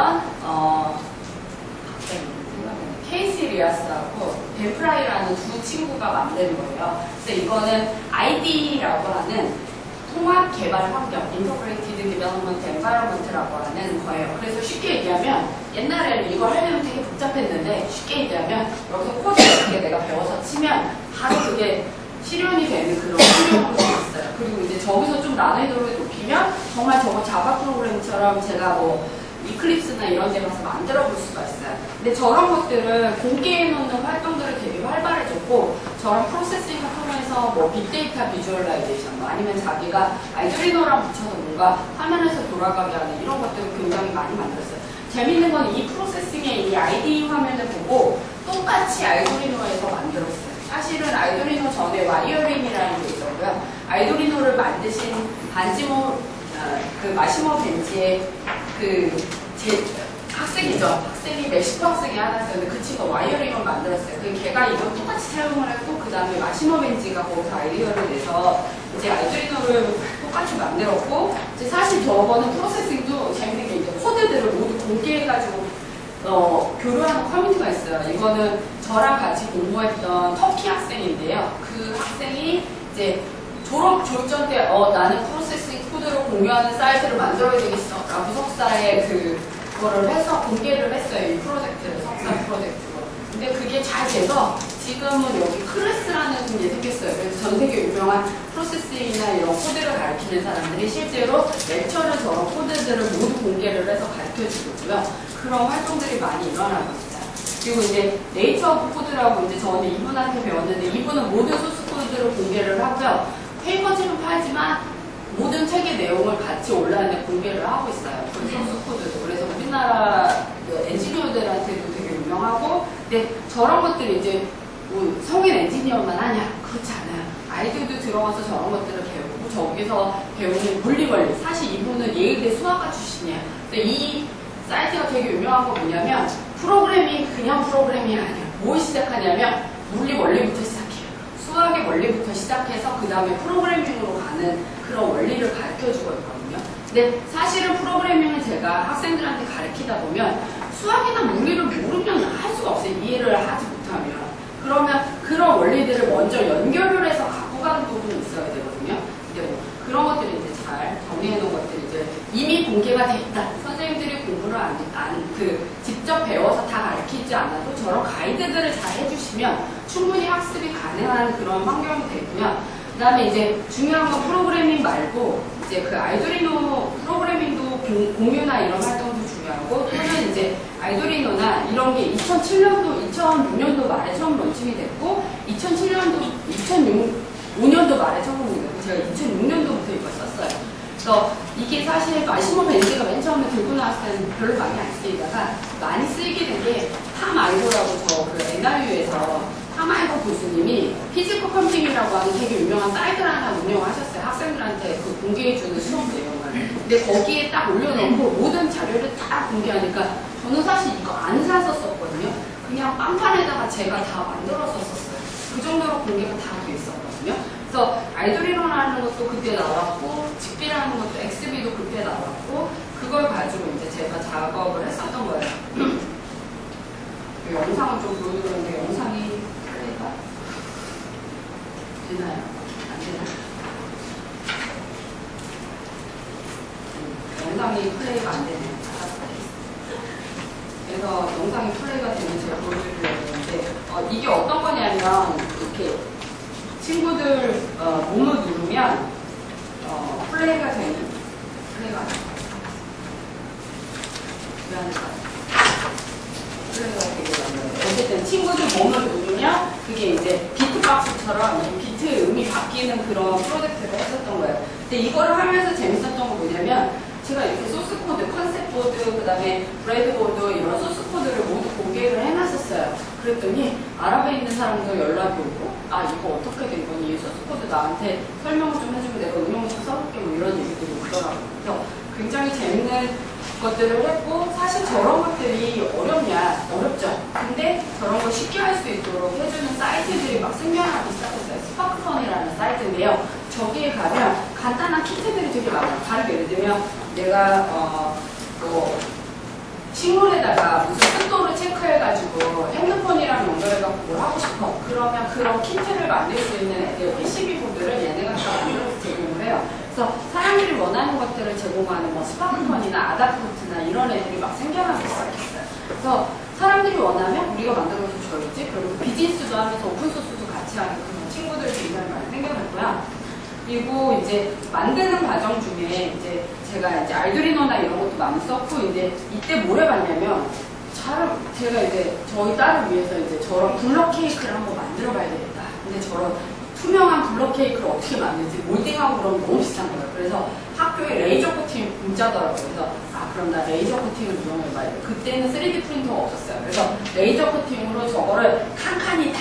케이시 리아스하고 벤프라이라는 두 친구가 만든 거예요. 그래서 이거는 ID라고 하는 통합 개발 환경, Integrated Development Environment라고 하는 거예요. 그래서 쉽게 얘기하면 옛날에는 이걸 하려면 되게 복잡했는데 쉽게 얘기하면 여기서 코드 이렇게 내가 배워서 치면 바로 그게 실현이 되는 그런 환경으로 되어 있어요. 그리고 이제 저기서 좀 난이도를 높이면 정말 저거 자바 프로그램처럼 제가 뭐 이클립스나 이런 데 가서 만들어 볼 수가 있어요. 근데 저런 것들을 공개해 놓는 활동들을 되게 활발해졌고 저런 프로세싱을 통해서 뭐 빅데이터 비주얼라이제이션 뭐 아니면 자기가 알두리노랑 붙여서 뭔가 화면에서 돌아가게 하는 이런 것들을 굉장히 많이 만들었어요. 재밌는 건 이 프로세싱의 이 IDE 화면을 보고 똑같이 알두리노에서 만들었어요. 사실은 알두리노 전에 와이어링이라는 게 있었고요. 알두리노를 만드신 마시모 벤지의 학생이죠. 학생이 멕시코 학생이 하나 있었는데 그 친구가 와이어링을 만들었어요. 걔가 이걸 똑같이 사용을 했고 그 다음에 마시모 벤지가 거기서 아이디어를 내서 이제 알두리노를 똑같이 만들었고 이제 사실 저거는 프로세싱도 재밌는 게 이제 코드들을 모두 공개해가지고 교류하는 커뮤니티가 있어요. 이거는 저랑 같이 공부했던 터키 학생인데요. 그 학생이 이제 졸업 졸전 때 나는 프로세싱 코드를 공유하는 사이트를 만들어야 되겠어 라고 석사에 그거를 해서 공개를 했어요. 이 프로젝트를 석사 프로젝트로. 근데 그게 잘 돼서 지금은 여기 크레스라는 분이 생겼어요. 그래서 전 세계 유명한 프로세싱이나 이런 코드를 가르치는 사람들이 실제로 렉처를 저런 코드들을 모두 공개를 해서 가르쳐주고 있고요. 그런 활동들이 많이 일어나고 있습니다. 그리고 이제 네이처 오브 코드라고 이제 저는 이분한테 배웠는데 이분은 모든 소스 코드를 공개를 하고요. 페이퍼집은 팔지만 모든 책의 내용을 같이 온라인에 공개를 하고 있어요. 그 소스 코드도. 그래서 우리나라 엔지니어들한테도 되게 유명하고, 근데 저런 것들이 이제 뭐 성인 엔지니어만 하냐? 그렇지 않아요. 아이들도 들어가서 저런 것들을 배우고, 저기서 배우는 물리 원리. 사실 이분은 예일대 수학과 출신이에요. 근데 이 사이트가 되게 유명한 거 뭐냐면, 프로그래밍, 그냥 프로그래밍이 아니에요. 뭘 시작하냐면, 물리 원리부터 시작해요. 수학의 원리부터 시작해서, 그 다음에 프로그래밍으로 가는 그런 원리를 가르쳐 주고 있거든요. 근데 사실은 프로그래밍을 제가 학생들한테 가르치다 보면, 수학이나 물리를 모르면 할 수가 없어요. 이해를 하지 못하면. 그러면 그런 원리들을 먼저 연결을 해서 갖고 가는 부분이 있어야 되거든요. 근데 뭐 그런 것들이 이제 잘 정리해 놓은 것들이 이제 이미 공개가 돼 있다. 선생님들이 공부를 직접 배워서 다 가르치지 않아도 저런 가이드들을 잘 해주시면 충분히 학습이 가능한 그런 환경이 되고요. 그 다음에 이제 중요한 건 프로그래밍 말고 이제 그 아이돌리노 프로그래밍도 공유나 이런 활동도 중요하고, 또는 이제 아이돌리노나 이런 게 2007년도, 2006년도 말에 처음 론칭이 됐고, 2005년도 말에 처음 론칭이 됐고, 제가 2006년도부터 이걸 썼어요. 그래서 이게 사실 마시모 벤즈가 맨 처음에 들고 나왔을 때는 별로 많이 안 쓰이다가 많이 쓰이게 된 게 탐 아이돌하고 저 그 NYU에서 탐 아이돌 교수님이 피지컬 컴퓨팅이라고 하는 되게 유명한 사이트를 하나 운영하셨어요. 학생들한테 그 공개해주는 시험 내용을. 근데 거기에 딱 올려놓고 모든 자료를 딱 공개하니까 저는 사실 이거 안 사서 썼거든요. 그냥 빵판에다가 제가 다 만들어서 썼어요. 그 정도로 공개가 다 돼 있었거든요. 그래서 아이돌이론하는 것도 그때 나왔고, 직비라는 것도 XB도 그때 나왔고, 그걸 가지고 이제 제가 작업을 했었던 거예요. 그 영상을 좀 보여드렸는데 영상이 플레이가 되나요? 안 되나요? 영상이 플레이가 안 되네요. 그래서 영상이 플레이가 되면 제가 보여드리려고 했는데, 이게 어떤 거냐면 이렇게 친구들 몸을 누르면 플레이가 되는, 플레이가 안 돼요. 왜 안 될까요? 플레이가 되게 어려워요. 어쨌든 친구들 몸을 누르면 그게 이제 비트박스처럼 이 비트의 음이 바뀌는 그런 프로젝트를 했었던 거예요. 근데 이거를 하면서 재밌었던 건 뭐냐면, 제가 이렇게 소스 코드, 컨셉 보드, 그 다음에 브레드보드 이런 소스 코드를 모두 공개를 해놨었어요. 그랬더니 아랍에 있는 사람도 연락이 오고, 아 이거 어떻게 된 거니? 이 소스 코드 나한테 설명을 좀 해주면 내가 응용을 좀 써볼게, 뭐 이런 얘기들이 오더라고요. 그래서 굉장히 재밌는 것들을 했고, 사실 저런 것들이 어렵냐? 어렵죠. 근데 저런 걸 쉽게 할 수 있도록 해주는 사이트들이 막 생겨나기 시작했어요. 스파크펀이라는 사이트인데요. 저기에 가면 간단한 키트들이 되게 많아요. 다르게 예를 들면 내가 식물에다가 무슨 습도를 체크해가지고 핸드폰이랑 연결해갖고 뭘 하고 싶어. 그러면 그런 키트를 만들 수 있는 PCB 보드를 얘네가 다 만들어서 제공을 해요. 그래서 사람들이 원하는 것들을 제공하는 뭐 스파크펀이나 아다프트나 이런 애들이 막 생겨나기 시작했어요. 그래서 사람들이 원하면 우리가 만들어서 줘야지. 그리고 비즈니스도 하면서 오픈소스도 같이 하는 그런 친구들이 굉장히 많이 생겨났고요. 그리고 이제 만드는 과정 중에 이제 제가 이제 알두리노나 이런 것도 많이 썼고, 이제 이때 뭘 해봤냐면, 제가 이제 저희 딸을 위해서 이제 저런 블럭 케이크를 한번 만들어 봐야 되겠다. 근데 저런 투명한 블럭 케이크를 어떻게 만들지? 몰딩하고 그러면 너무 비싼 거예요. 그래서 학교에 레이저 코팅 공짜더라고요. 그래서 그럼 나 레이저 코팅을 이용해봐야 돼. 그때는 3D 프린터가 없었어요. 그래서 레이저 코팅으로 저거를 칸칸이 다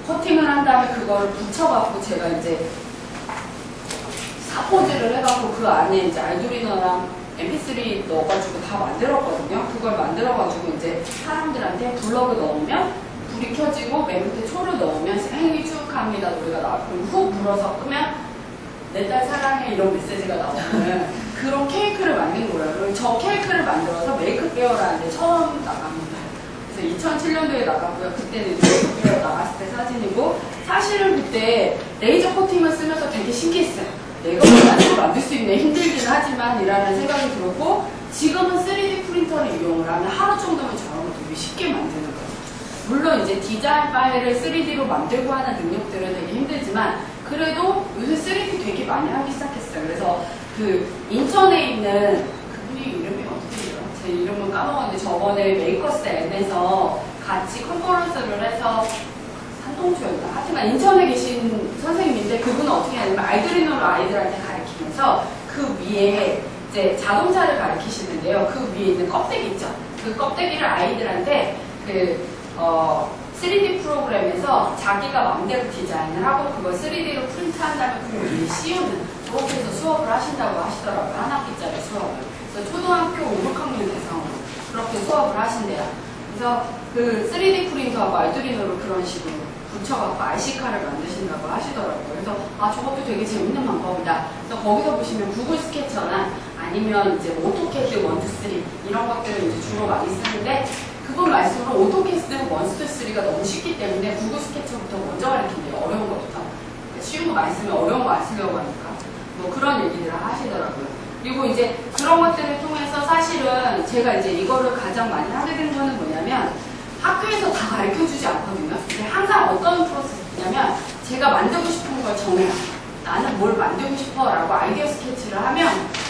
코팅을 한 다음에 그거를 붙여갖고 제가 이제 사포즈를 해갖고 그 안에 이제 알두리노랑 mp3 넣어가지고 다 만들었거든요. 그걸 만들어가지고 이제 사람들한테 블럭을 넣으면 불이 켜지고 맨 밑에 초를 넣으면 생일 축하합니다 노래가 나와요. 그럼 훅 불어서 끄면 내 딸 사랑해 이런 메시지가 나오는 그런 케이크를 만든 거예요. 그리고 저 케이크를 만들어서 메이크 페어라는데 처음 나갑니다. 그래서 2007년도에 나갔고요. 그때는 메이크 페어 나갔을 때 사진이고, 사실은 그때 레이저 코팅을 쓰면서 되게 신기했어요. 내가 이거 만들 수 있네, 힘들긴 하지만 이라는 생각이 들었고, 지금은 3D 프린터를 이용을 하면 하루 정도면 저런 거 되게 쉽게 만드는 거예요. 물론 이제 디자인 파일을 3D로 만들고 하는 능력들은 되게 힘들지만 그래도 요새 3D 되게 많이 하기 시작했어요. 그래서 그 인천에 있는 그분이 이름이 어떻게 돼요? 제 이름은 까먹었는데 저번에 메이커스 앱에서 같이 컨퍼런스를 해서 한동주였나? 하여튼간 인천에 계신 선생님인데 그분은 어떻게 하냐면 아이드리노를 아이들한테 가르치면서 그 위에 이제 자동차를 가르치시는데요. 그 위에 있는 껍데기 있죠? 그 껍데기를 아이들한테 3D 프로그램에서 자기가 마음대로 디자인을 하고 그걸 3D로 프린트한 다음에 그 위에 씌우는 그렇게 해서 수업을 하신다고 하시더라고요. 한 학기짜리 수업을. 그래서 초등학교 5, 6학년 대상으로 그렇게 수업을 하신대요. 그래서 그 3D 프린터하고 아이드리노를 그런 식으로 붙여갖고 RC카를 만드신다고 하시더라고요. 그래서 아 저것도 되게 재밌는 방법이다. 그래서 거기서 보시면 구글 스케쳐나 아니면 이제 오토캐드 1, 2, 3 이런 것들을 이제 주로 많이 쓰는데 그분 말씀으로 오토캐드 1, 2, 3가 너무 쉽기 때문에 구글 스케쳐부터 먼저 가르친대요. 어려운 것부터. 쉬운 거 많이 쓰면 어려운 거 안 쓰려고 하니까. 뭐 그런 얘기들을 하시더라고요. 그리고 이제 그런 것들을 통해서 사실은 제가 이제 이거를 가장 많이 하게 된 거는 뭐냐면 학교에서 다 가르쳐주지 않거든요. 근데 항상 어떤 프로세스냐면 제가 만들고 싶은 걸 정해요. 나는 뭘 만들고 싶어 라고 아이디어 스케치를 하면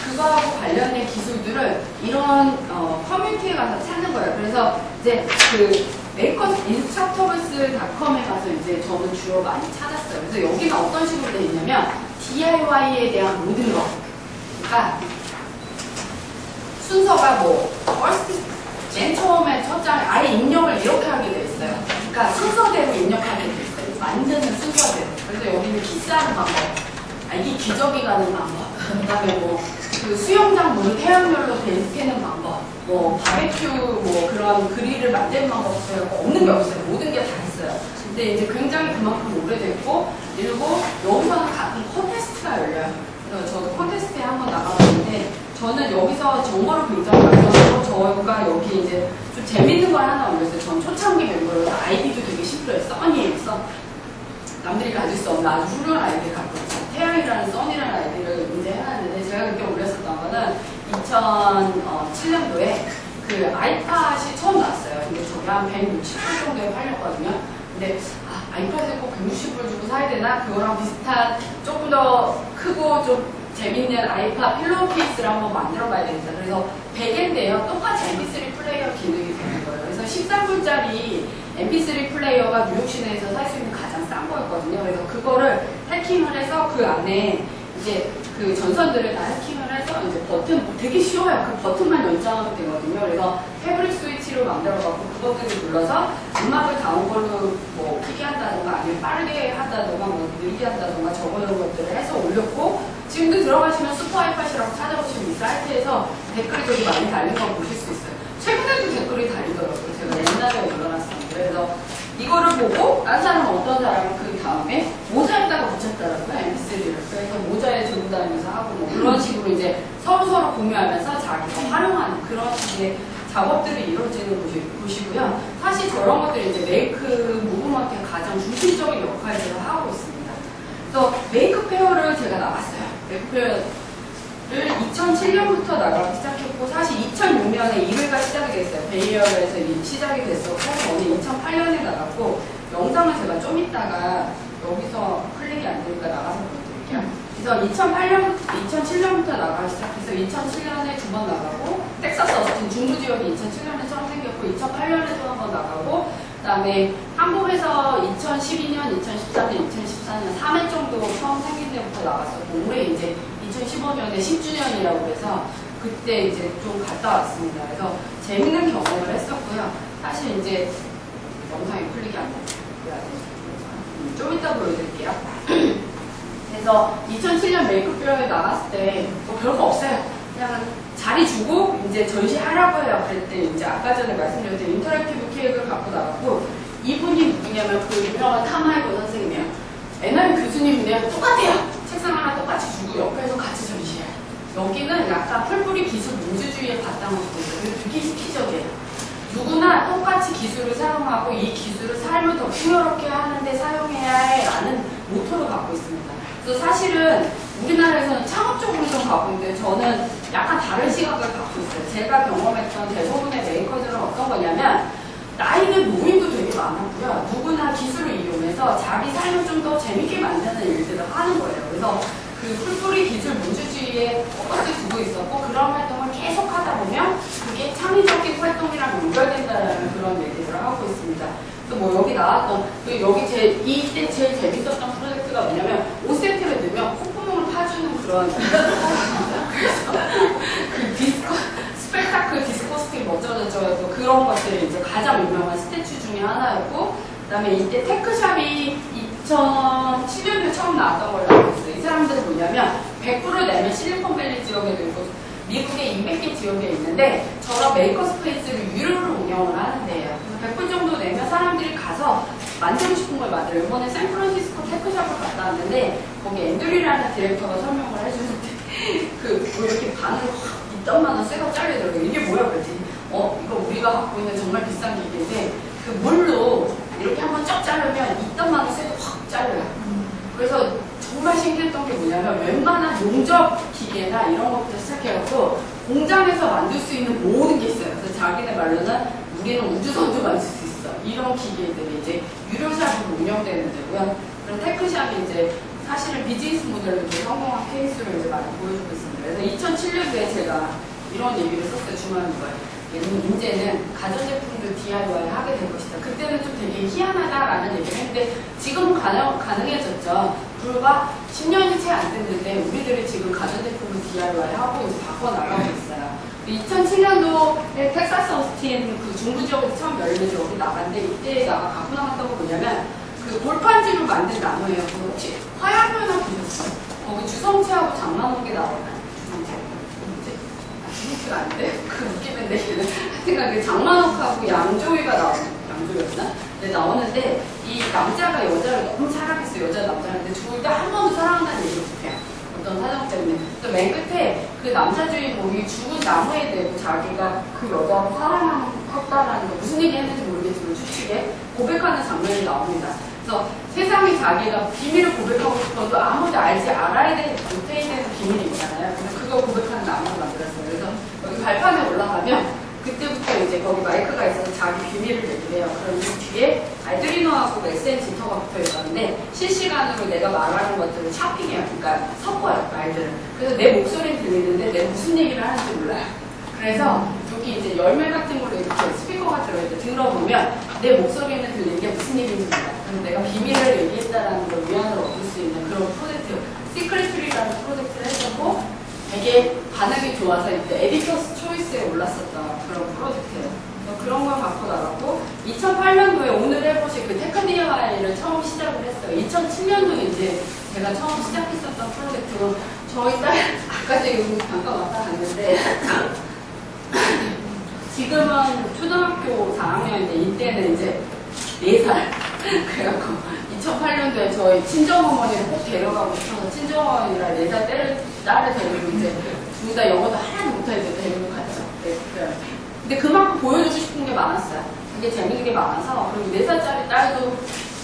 그거하고 관련된 기술들을 이런 커뮤니티에 가서 찾는 거예요. 그래서 이제 그 메이커스 인스트럭터블스.com에 가서 이제 저는 주로 많이 찾았어요. 그래서 여기는 어떤 식으로 되어 있냐면 DIY에 대한 모든 거. 그러니까 순서가 뭐 맨 처음에 첫 장에 아예 입력을 이렇게 하게 돼 있어요. 그러니까 순서대로 입력하게 돼 있어요. 만드는 순서대로. 그래서 여기는 키스하는 방법, 이게 기저귀 가는 방법, 그다음에 뭐 그 수영장 문을 태양열로 대입하는 방법, 뭐 바베큐 뭐 그런 그릴을 만드는 방법 없는 게 없어요. 모든 게 다 있어요. 근데 이제 굉장히 그만큼 오래됐고 그리고 여기서는 가끔 콘테스트가 열려요. 그래서 저도 콘테스트에 한번 나가봤는데 저는 여기서 정보를 굉장히 많이 얻어서 저희가 여기 이제 좀 재밌는 걸 하나 올렸어요. 전 초창기 멤버여서 아이디도 되게 심플해요. 써니에서 남들이 가질 수 없는 아주 훌륭한 아이디를 갖고 있어요. 태양이라는 써니라는 아이디를 이제 해놨는데 제가 그때 올렸었던 거는 2007년도에 그 아이팟이 처음 나왔어요. 근데 저게 한 160불 정도에 팔렸거든요. 근데 아이팟을 꼭 160불 주고 사야 되나? 그거랑 비슷한 조금 더 크고 좀 재밌는 아이팟 필로우 케이스를 한번 만들어 봐야 되겠다. 그래서 베개인데요. 똑같이 MP3 플레이어 기능이 되는 거예요. 그래서 13불짜리 MP3 플레이어가 뉴욕 시내에서 살 수 있는 가장 싼 거였거든요. 그래서 그거를 해킹을 해서 그 안에 이제 그 전선들을 다 해킹을 해서 이제 버튼, 되게 쉬워요. 그 버튼만 연장하면 되거든요. 그래서 패브릭 스위치로 만들어갖고 그것들을 눌러서 음악을 다운걸로 뭐 크게 한다던가 아니면 빠르게 한다던가 뭐 느리게 한다던가 적어놓은 것들을 해서 올렸고 지금도 들어가시면 슈퍼 아이팟이라고 찾아보시면 이 사이트에서 댓글이 되게 많이 달린 거 보실 수 있어요. 최근에도 댓글이 달리더라고요. 제가 옛날에 올려놨었는데 그래서 이거를 보고 딴 사람은 어떤 사람은 그 다음에 모자에다가 붙였더라고요. MP3를. 그래서 모자에 들고 다니면서 하고 뭐 그런 식으로 이제 서로 공유하면서 자기가 활용하는 그런 식의 작업들이 이루어지는 곳이고요. 사실 저런 것들이 이제 메이크 무브먼트의 가장 중심적인 역할들을 하고 있습니다. 그래서 메이크 페어를 제가 나갔어요. 메이크 페어를 2007년부터 나가기 시작했고 사실 2006년에 1회가 시작이 됐어요. 베이에어에서 시작이 됐었고 저는 2008년에 나갔고 영상을 제가 좀 이따가 여기서 클릭이 안 되니까 나가서 보여드릴게요. 그래서 2007년부터 나가기 시작해서 2007년에 두 번 나가고 텍사스 어스틴 중부 지역이 2007년에 처음 생겼고 2008년에도 한 번 나가고 그 다음에 한국에서 2012년, 2013년, 2014년 3회 정도 처음 생긴 때부터 나갔었고 올해 이제 2015년에 10주년이라고 해서 그때 이제 좀 갔다 왔습니다. 그래서 재밌는 경험을 했었고요. 사실 이제 영상이 클릭이 안 돼요. 좀 이따 보여드릴게요. 그래서 2007년 메이크업 페어에 나갔을 때 뭐 별거 없어요. 그냥 자리 주고 이제 전시하라고 해요. 그랬더니 이제 아까 전에 말씀드렸던 인터랙티브 케이크를 갖고 나갔고 이분이 누구냐면 그 유명한 탐하이고 선생님이에요. NIU 교수님인데요. 똑같아요. 책상 하나 똑같이 주고 옆에서 같이 전시해요. 여기는 약간 풀뿌리 기술 민주주의에 바탕을 두고 있어요. 되게 스키적이에요. 누구나 똑같이 기술을 사용하고 이 기술을 삶을 더 풍요롭게 하는데 사용해야 해 라는 모토를 갖고 있습니다. 그래서 사실은 우리나라에서는 창업적으로 좀 가고 있는데 저는 약간 다른 시각을 갖고 있어요. 제가 경험했던 대부분의 메이커들은 어떤 거냐면 나이든 노인도 되게 많았고요. 누구나 기술을 이용해서 자기 삶을 좀 더 재밌게 만드는 일들을 하는 거예요. 그래서 그 풀뿌리 기술 민주주의에 포커스 두고 있었고 그런 활동을 계속 하다 보면 그게 창의적인 활동이랑 연결된다라는 그런 얘기를 하고 있습니다. 그래서 뭐 여기 나왔던 여기 이때 제일 재밌었던 프로젝트가 뭐냐면 5세트를 넣으면 콧구멍을 파주는 그런 그래서 그 스펙타클 디스코스틱 멋져졌죠. 그런 것들이 이제 가장 유명한 스태츄 중에 하나였고 그다음에 이때 테크샵이 2007년도에 처음 나왔던 걸로 알고 있어요. 이 사람들은 뭐냐면 100% 내면 실리콘밸리 지역에도 있고 미국의 200개 지역에 있는데 저런 메이커 스페이스를 유료로 운영을 하는데요. 그래서 100불 정도 내면 사람들이 가서 만들고 싶은 걸 만들어요. 이번에 샌프란시스코 테크샵을 갔다 왔는데 거기 앤드류라는 디렉터가 설명을 해주는데 뭐 이렇게 바늘 확 이딴만한 쇠가 잘리더라고요. 이게 뭐야 그랬지? 이거 우리가 갖고 있는 정말 비싼 기계인데 그 물로 이렇게 한번 쫙 자르면 이딴만한 쇠도 확 잘려요. 그래서 정말 신기했던 게 뭐냐면 웬만한 용접 기계나 이런 것부터 시작해갖고 공장에서 만들 수 있는 모든 게 있어요. 그래서 자기네 말로는 우리는 우주선도 만들 수 있어. 이런 기계들이 이제 유료샵으로 운영되는 데고요. 그런 테크샵이 이제 사실은 비즈니스 모델로 이제 성공한 케이스를 이제 많이 보여주고 있습니다. 그래서 2007년도에 제가 이런 얘기를 썼어요. 중요한 거예요. 이제는 가전제품들 DIY 하게 될 것이다. 그때는 좀 되게 희한하다라는 얘기를 했는데 지금은 가능해졌죠. 불과 10년이 채 안 됐는데 우리들이 지금 가전제품을 DIY 하고 이제 바꿔나가고 있어요. 2007년도에 텍사스 어스틴 그 중부 지역에서 처음 열리면서 여기 나갔는데 이때 갖고 나갔던 거 뭐냐면 그 골판지로 만든 나무예요. 그거 혹시 화양면허 보셨어요? 거기 주성체하고 장난오게 나오나요? 주성체가 아닌데? 그 웃기는데 하여튼 그 장만옥하고 양조위가 양조위였나? 네, 나오는데 이 남자가 여자를 너무 사랑했어요. 여자 남자인데 둘 다 한 번도 사랑한다는 얘기를 못해요. 어떤 사정 때문에. 또 맨 끝에 그 남자 주인공이 죽은 나무에 대고 자기가 그 여자를 사랑했다라는 거 무슨 얘기 했는지 모르겠지만 추측에 고백하는 장면이 나옵니다. 그래서 세상에 자기가 비밀을 고백하고 싶어도 아무도 알아야 되는 못해야 되는 비밀이 있잖아요. 그래서 그거 고백하는 나무를 만들었어요. 그래서 여기 발판에 올라가면 그때부터 이제 거기 마이크가 있어서 자기 비밀을 얘기해요. 그럼 이 뒤에 알드리노하고 SN지터가 붙어 있었는데 실시간으로 내가 말하는 것들을 차핑해요. 그러니까 섞어요, 말들을. 그래서 내 목소리는 들리는데 내가 무슨 얘기를 하는지 몰라요. 그래서 여기 이제 열매 같은 걸로 이렇게 스피커가 들어있는데 들어보면 내 목소리는 들리는 게 무슨 얘기인지 몰라요. 그래서 내가 비밀을 얘기했다라는 걸 위안을 얻을 수 있는 그런 프로젝트, 시크릿3라는 프로젝트를 했었고 되게 반응이 좋아서 이때 에디터스 초이스에 올랐었던 그런 프로젝트예요. 그런 걸 갖고 나갔고 2008년도에 오늘 해보신 그 테크니아를 처음 시작을 했어요. 2007년도에 이제 제가 처음 시작했었던 프로젝트로 저희 딸 아까 제가 잠깐 왔다 갔는데 지금은 초등학교 4학년인데 이때는 이제 4살 그래갖고 2008년도에 저희 친정어머니를 꼭 데려가고 싶어서 친정어머니랑 4살 딸을 데리고 이제 둘 다 영어도 하나도 못하는데 데리고 갔죠. 네, 근데 그만큼 보여주고 싶은 게 많았어요. 되게 재밌는 게 많아서 그리고 4살짜리 딸도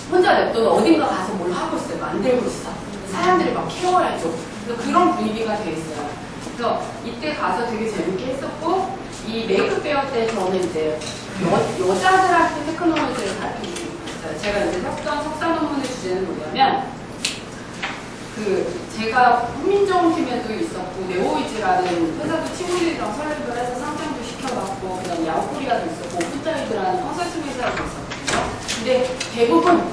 혼자 냅둬도 어딘가 가서 뭘 하고 있어요. 만들고 있어. 사람들이 막 케어해줘. 그래서 그런 분위기가 돼 있어요. 그래서 이때 가서 되게 재밌게 했었고 이 메이크업 페어 때 저는 이제 여자들한테 테크놀로지를 가르치고 있어요. 제가 이제 석사 논문의 주제는 뭐냐면 제가 훈민정 팀에도 있었고 네오이즈라는 회사도 친구들이랑 설립을 해서 상장도 시켜봤고 그다음에 야후코리아도 있었고 오픈타이드라는 컨설팅 회사도 있었거든요. 근데 대부분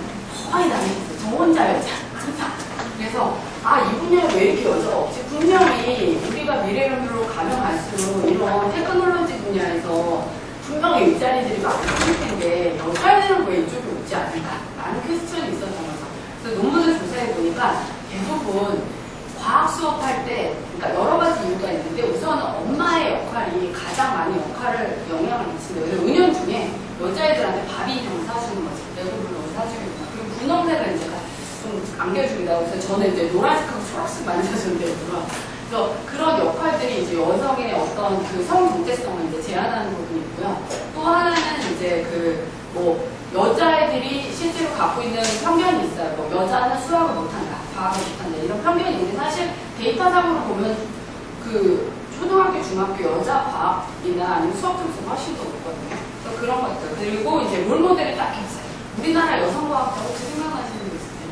거의 남자였어요. 저 혼자 여자 항상. 그래서 이 분야에 왜 이렇게 여자가 없지? 분명히 우리가 미래로 가면 갈수록 이런 테크놀로지 분야에서 분명히 일자리들이 많이 생길 텐데 여자애들은 왜 이쪽에 오지 않을까? 라는 퀘스천이 있었던 거죠. 그래서 논문을 조사해 보니까 대부분 과학 수업할 때 그러니까 여러 가지 이유가 있는데 우선은 엄마의 역할이 가장 많이 영향을 미친대요. 그래서 은연중에 여자애들한테 밥이 좀 사주는 거지. 내고불러 사주겠구나. 그리고 분홍색을 이제 좀 안겨줍니다. 그래서 저는 이제 노란색하고 초록색 많이 사주는데 그래서 그런 역할들이 이제 여성의 어떤 그 성정체성을 이제 제한하는 부분이 있고요. 또 하나는 이제 여자애들이 실제로 갖고 있는 편견이 있어요. 여자는 수학을 못한다, 과학을 못한다 이런 편견이 있는데 사실 데이터상으로 보면 초등학교, 중학교 여자 과학이나 아니면 수학 점수가 훨씬 더 높거든요. 그래서 그런 것들 그리고 이제 롤모델이 딱히 없어요. 우리나라 여성과학자 혹시 생각나시는 분 있으세요?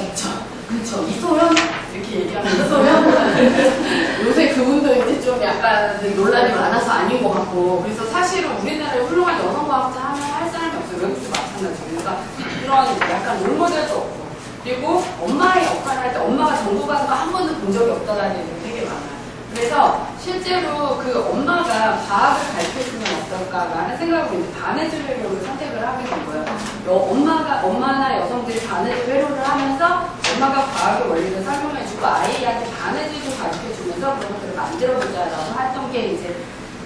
없죠. 그렇죠. 이소연 이렇게 얘기하면 이소연 요새 그분도 이제 좀 약간 논란이 많아서 아닌 것 같고 그래서 사실은 우리나라에 훌륭한 여성과학자 하면 할 사람이 없어요. 외국도 마찬가지고 그러니까 그런 약간 롤모델도 없고 그리고 엄마의 역할을 할 때 엄마가 전공하는 거 한 번도 본 적이 없다라는 얘기가 되게 많아요. 그래서 실제로 그 엄마가 과학을 가르쳐주면 어떨까라는 생각으로 이제 바네즈 회로를 선택을 하게 된 거예요. 엄마나 여성들이 바네즈 회로를 하면서 엄마가 과학의 원리를 설명해주고 아이한테 바네즈도 가르쳐주면서 그런 것들을 만들어보자라고 했던 게 이제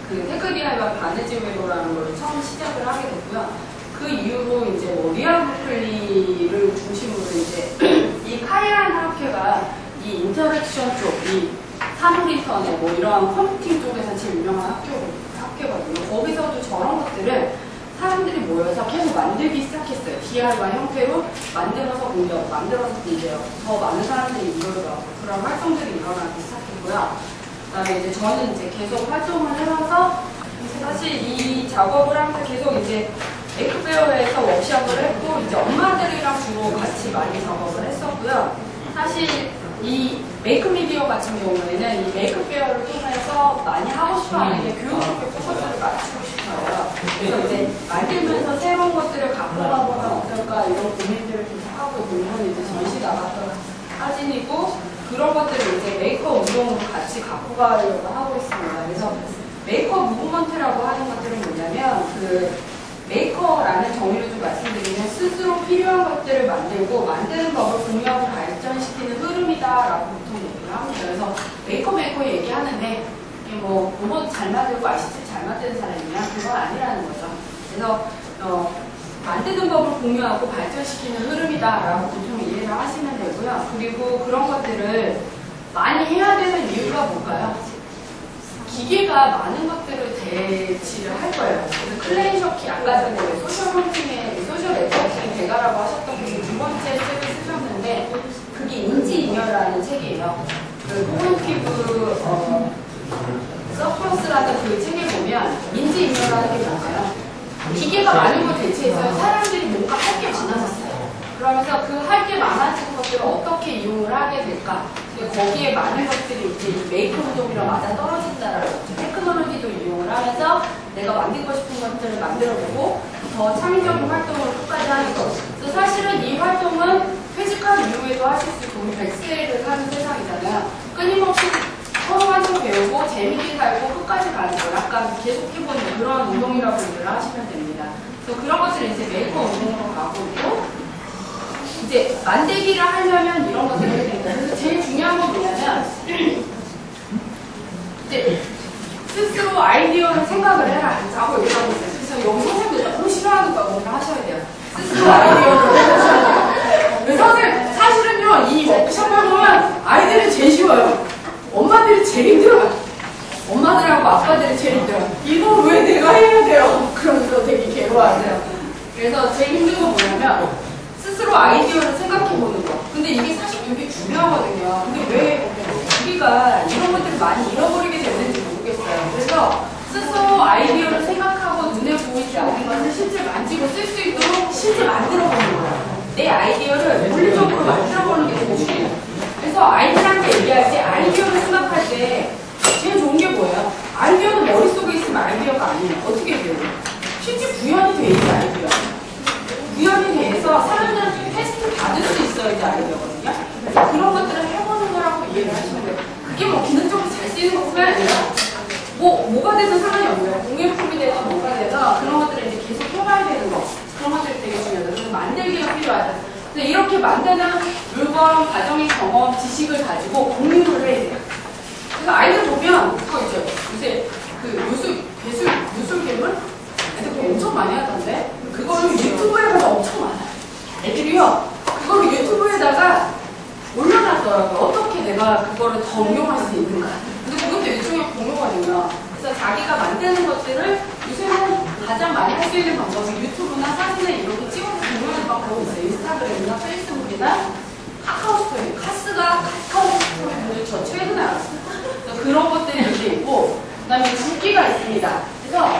그 테크디아이와 바네즈 회로라는 걸 처음 시작을 하게 됐고요. 그 이후로 이제 뭐 리안 브루클리를 중심으로 이제 이 카이라는 학회가 이 인터랙션 쪽, 이 산업 인터넷 뭐 이런 컴퓨팅 쪽에서 제일 유명한 학교거든요. 거기서도 저런 것들을 사람들이 모여서 계속 만들기 시작했어요. DIY 형태로 만들어서 공개하고 만들어서 공개하고 더 많은 사람들이 이걸로 하고 그런 활동들이 일어나기 시작했고요. 그다음에 이제 저는 이제 계속 활동을 해와서 사실 이 작업을 하면서 계속 이제 메이크페어에서 워크숍을 했고 이제 엄마들이랑 주로 같이 많이 작업을 했었고요. 사실 이 메이크 미디어 같은 경우에는 이 메이크페어를 통해서 많이 하고 싶어하는 게 교육적인 포커스를 맞추고 싶어요. 그래서 이제 만들면서 새로운 것들을 갖고 가보면 어떨까 이런 고민들을 계속 하고 보면 이제 전시 나갔던 사진이고 그런 것들을 이제 메이크업 운동으로 같이 갖고 가려고 하고 있습니다. 그래서 메이크업 무브먼트라고 하는 것들은 뭐냐면 그 메이커라는 정의를 좀 말씀드리면 스스로 필요한 것들을 만들고 만드는 법을 공유하고 발전시키는 흐름이다라고 보통 얘기를 합니다. 그래서 메이커 얘기하는데 이게 뭐 로봇 잘 만들고 ICT 잘 만드는 사람이냐 그건 아니라는 거죠. 그래서 만드는 법을 공유하고 발전시키는 흐름이다라고 보통 이해를 하시면 되고요. 그리고 그런 것들을 많이 해야 되는 이유가 뭘까요? 기계가 많은 것들을 대치를 할 거예요. 그래서 클레이 셔키 아까 전에 소셜 홈팅의 소셜 네트워킹 대가라고 하셨던 분이 두 번째 책을 쓰셨는데 그게 인지잉여라는 책이에요. 그 코그니티브 서플러스라는 그 책에 보면 인지잉여라는 게 뭔가요? 기계가 많은 걸 대체해서 사람들이 뭔가 할 게 많아졌어요. 그러면서 그 할 게 많아진 것들을 어떻게 이용을 하게 될까? 거기에 많은 것들이 이제 이 메이크 운동이랑 맞아 떨어진다라는 거죠. 테크놀로지도 이용을 하면서 내가 만들고 싶은 것들을 만들어보고 더 창의적인 활동을 끝까지 하는 거. 그래서 사실은 이 활동은 퇴직한 이후에도 하실 수 있고 우리 100세를 사는 세상이잖아요. 끊임없이 서로 한쪽 배우고 재밌게 살고 끝까지 가는 거 약간 계속 해보는 그런 운동이라고 얘기를 하시면 됩니다. 그래서 그런 것들을 이제 메이커 운동으로 가고 있고 이제 만들기를 하려면 이런 것들을 해야 됩니다. 그래서 제일 중요한 건 뭐냐면 이제 스스로 아이디어를 생각을 해라 라고 얘기하고 있어요. 그래서 여기 선생님들 너무 싫어하는 거 뭔가 하셔야 돼요. 스스로 아이디어를 해보셔야 돼요. 선생님 사실은요 이 워크숍을 보면 아이들이 제일 쉬워요. 엄마들이 제일 힘들어요. 엄마들하고 아빠들이 제일 힘들어요. 이거 왜 내가 해야 돼요? 그러면서 되게 괴로워하세요. 그래서 제일 힘든 건 뭐냐면 스스로 아이디어를 생각해보는 거. 근데 이게 사실 되게 중요하거든요. 근데 왜 우리가 이런 것들을 많이 잃어버리게 됐는지 모르겠어요. 그래서 스스로 아이디어를 생각하고 눈에 보이지 않는 것을 실제 만지고 쓸 수 있도록 실제 만들어보는 거예요. 내 아이디어를 물리적으로 만들어보는 게 되게 중요해요. 그래서 아이들한테 얘기할 때 아이디어를 생각할 때 제일 좋은 게 뭐예요? 아이디어는 머릿속에 있으면 아이디어가 아니에요. 어떻게 돼요? 실제 구현이 돼 있는 아이디어. 구현이 돼서 사람들한테 테스트 받을 수 있어야지 아이디어거든요. 그래서 그런 것들을 해보는 거라고 이해를 하시면 돼요. 그게 뭐 기능적으로 잘 쓰이는 것뿐만 아니라 뭐가 되든 상관이 없어요. 공예품이 되든 뭐가 되든 그런 것들을 이제 계속 해봐야 되는 거. 그런 것들이 되게 중요해요. 그래서 만들기가 필요하다. 근데 이렇게 만드는 물건, 과정의 경험, 지식을 가지고 공유를 해야 돼요. 그래서 아이들 보면 그거 있죠. 요새 그 유술괴물? 애들 그거 엄청 많이 하던데 그거를 유튜브에 가서 엄청 많아요. 애들이요 그거를 유튜브에다가 올려놨더라고요. 어떻게 내가 그거를 더 응용할 수 있는가. 근데 그것도 일종의 공유거든요. 그래서 자기가 만드는 것들을 요새는 가장 많이 할 수 있는 방법이 유튜브나 사진에 이렇게 찍어서 공유하는 방법이 있어요. 인스타그램이나 페이스북이나 카카오스토리. 카카오스토리 저 최근에 알았어요. 그런 것들이 이렇게 있고 그 다음에 굵기가 있습니다. 그래서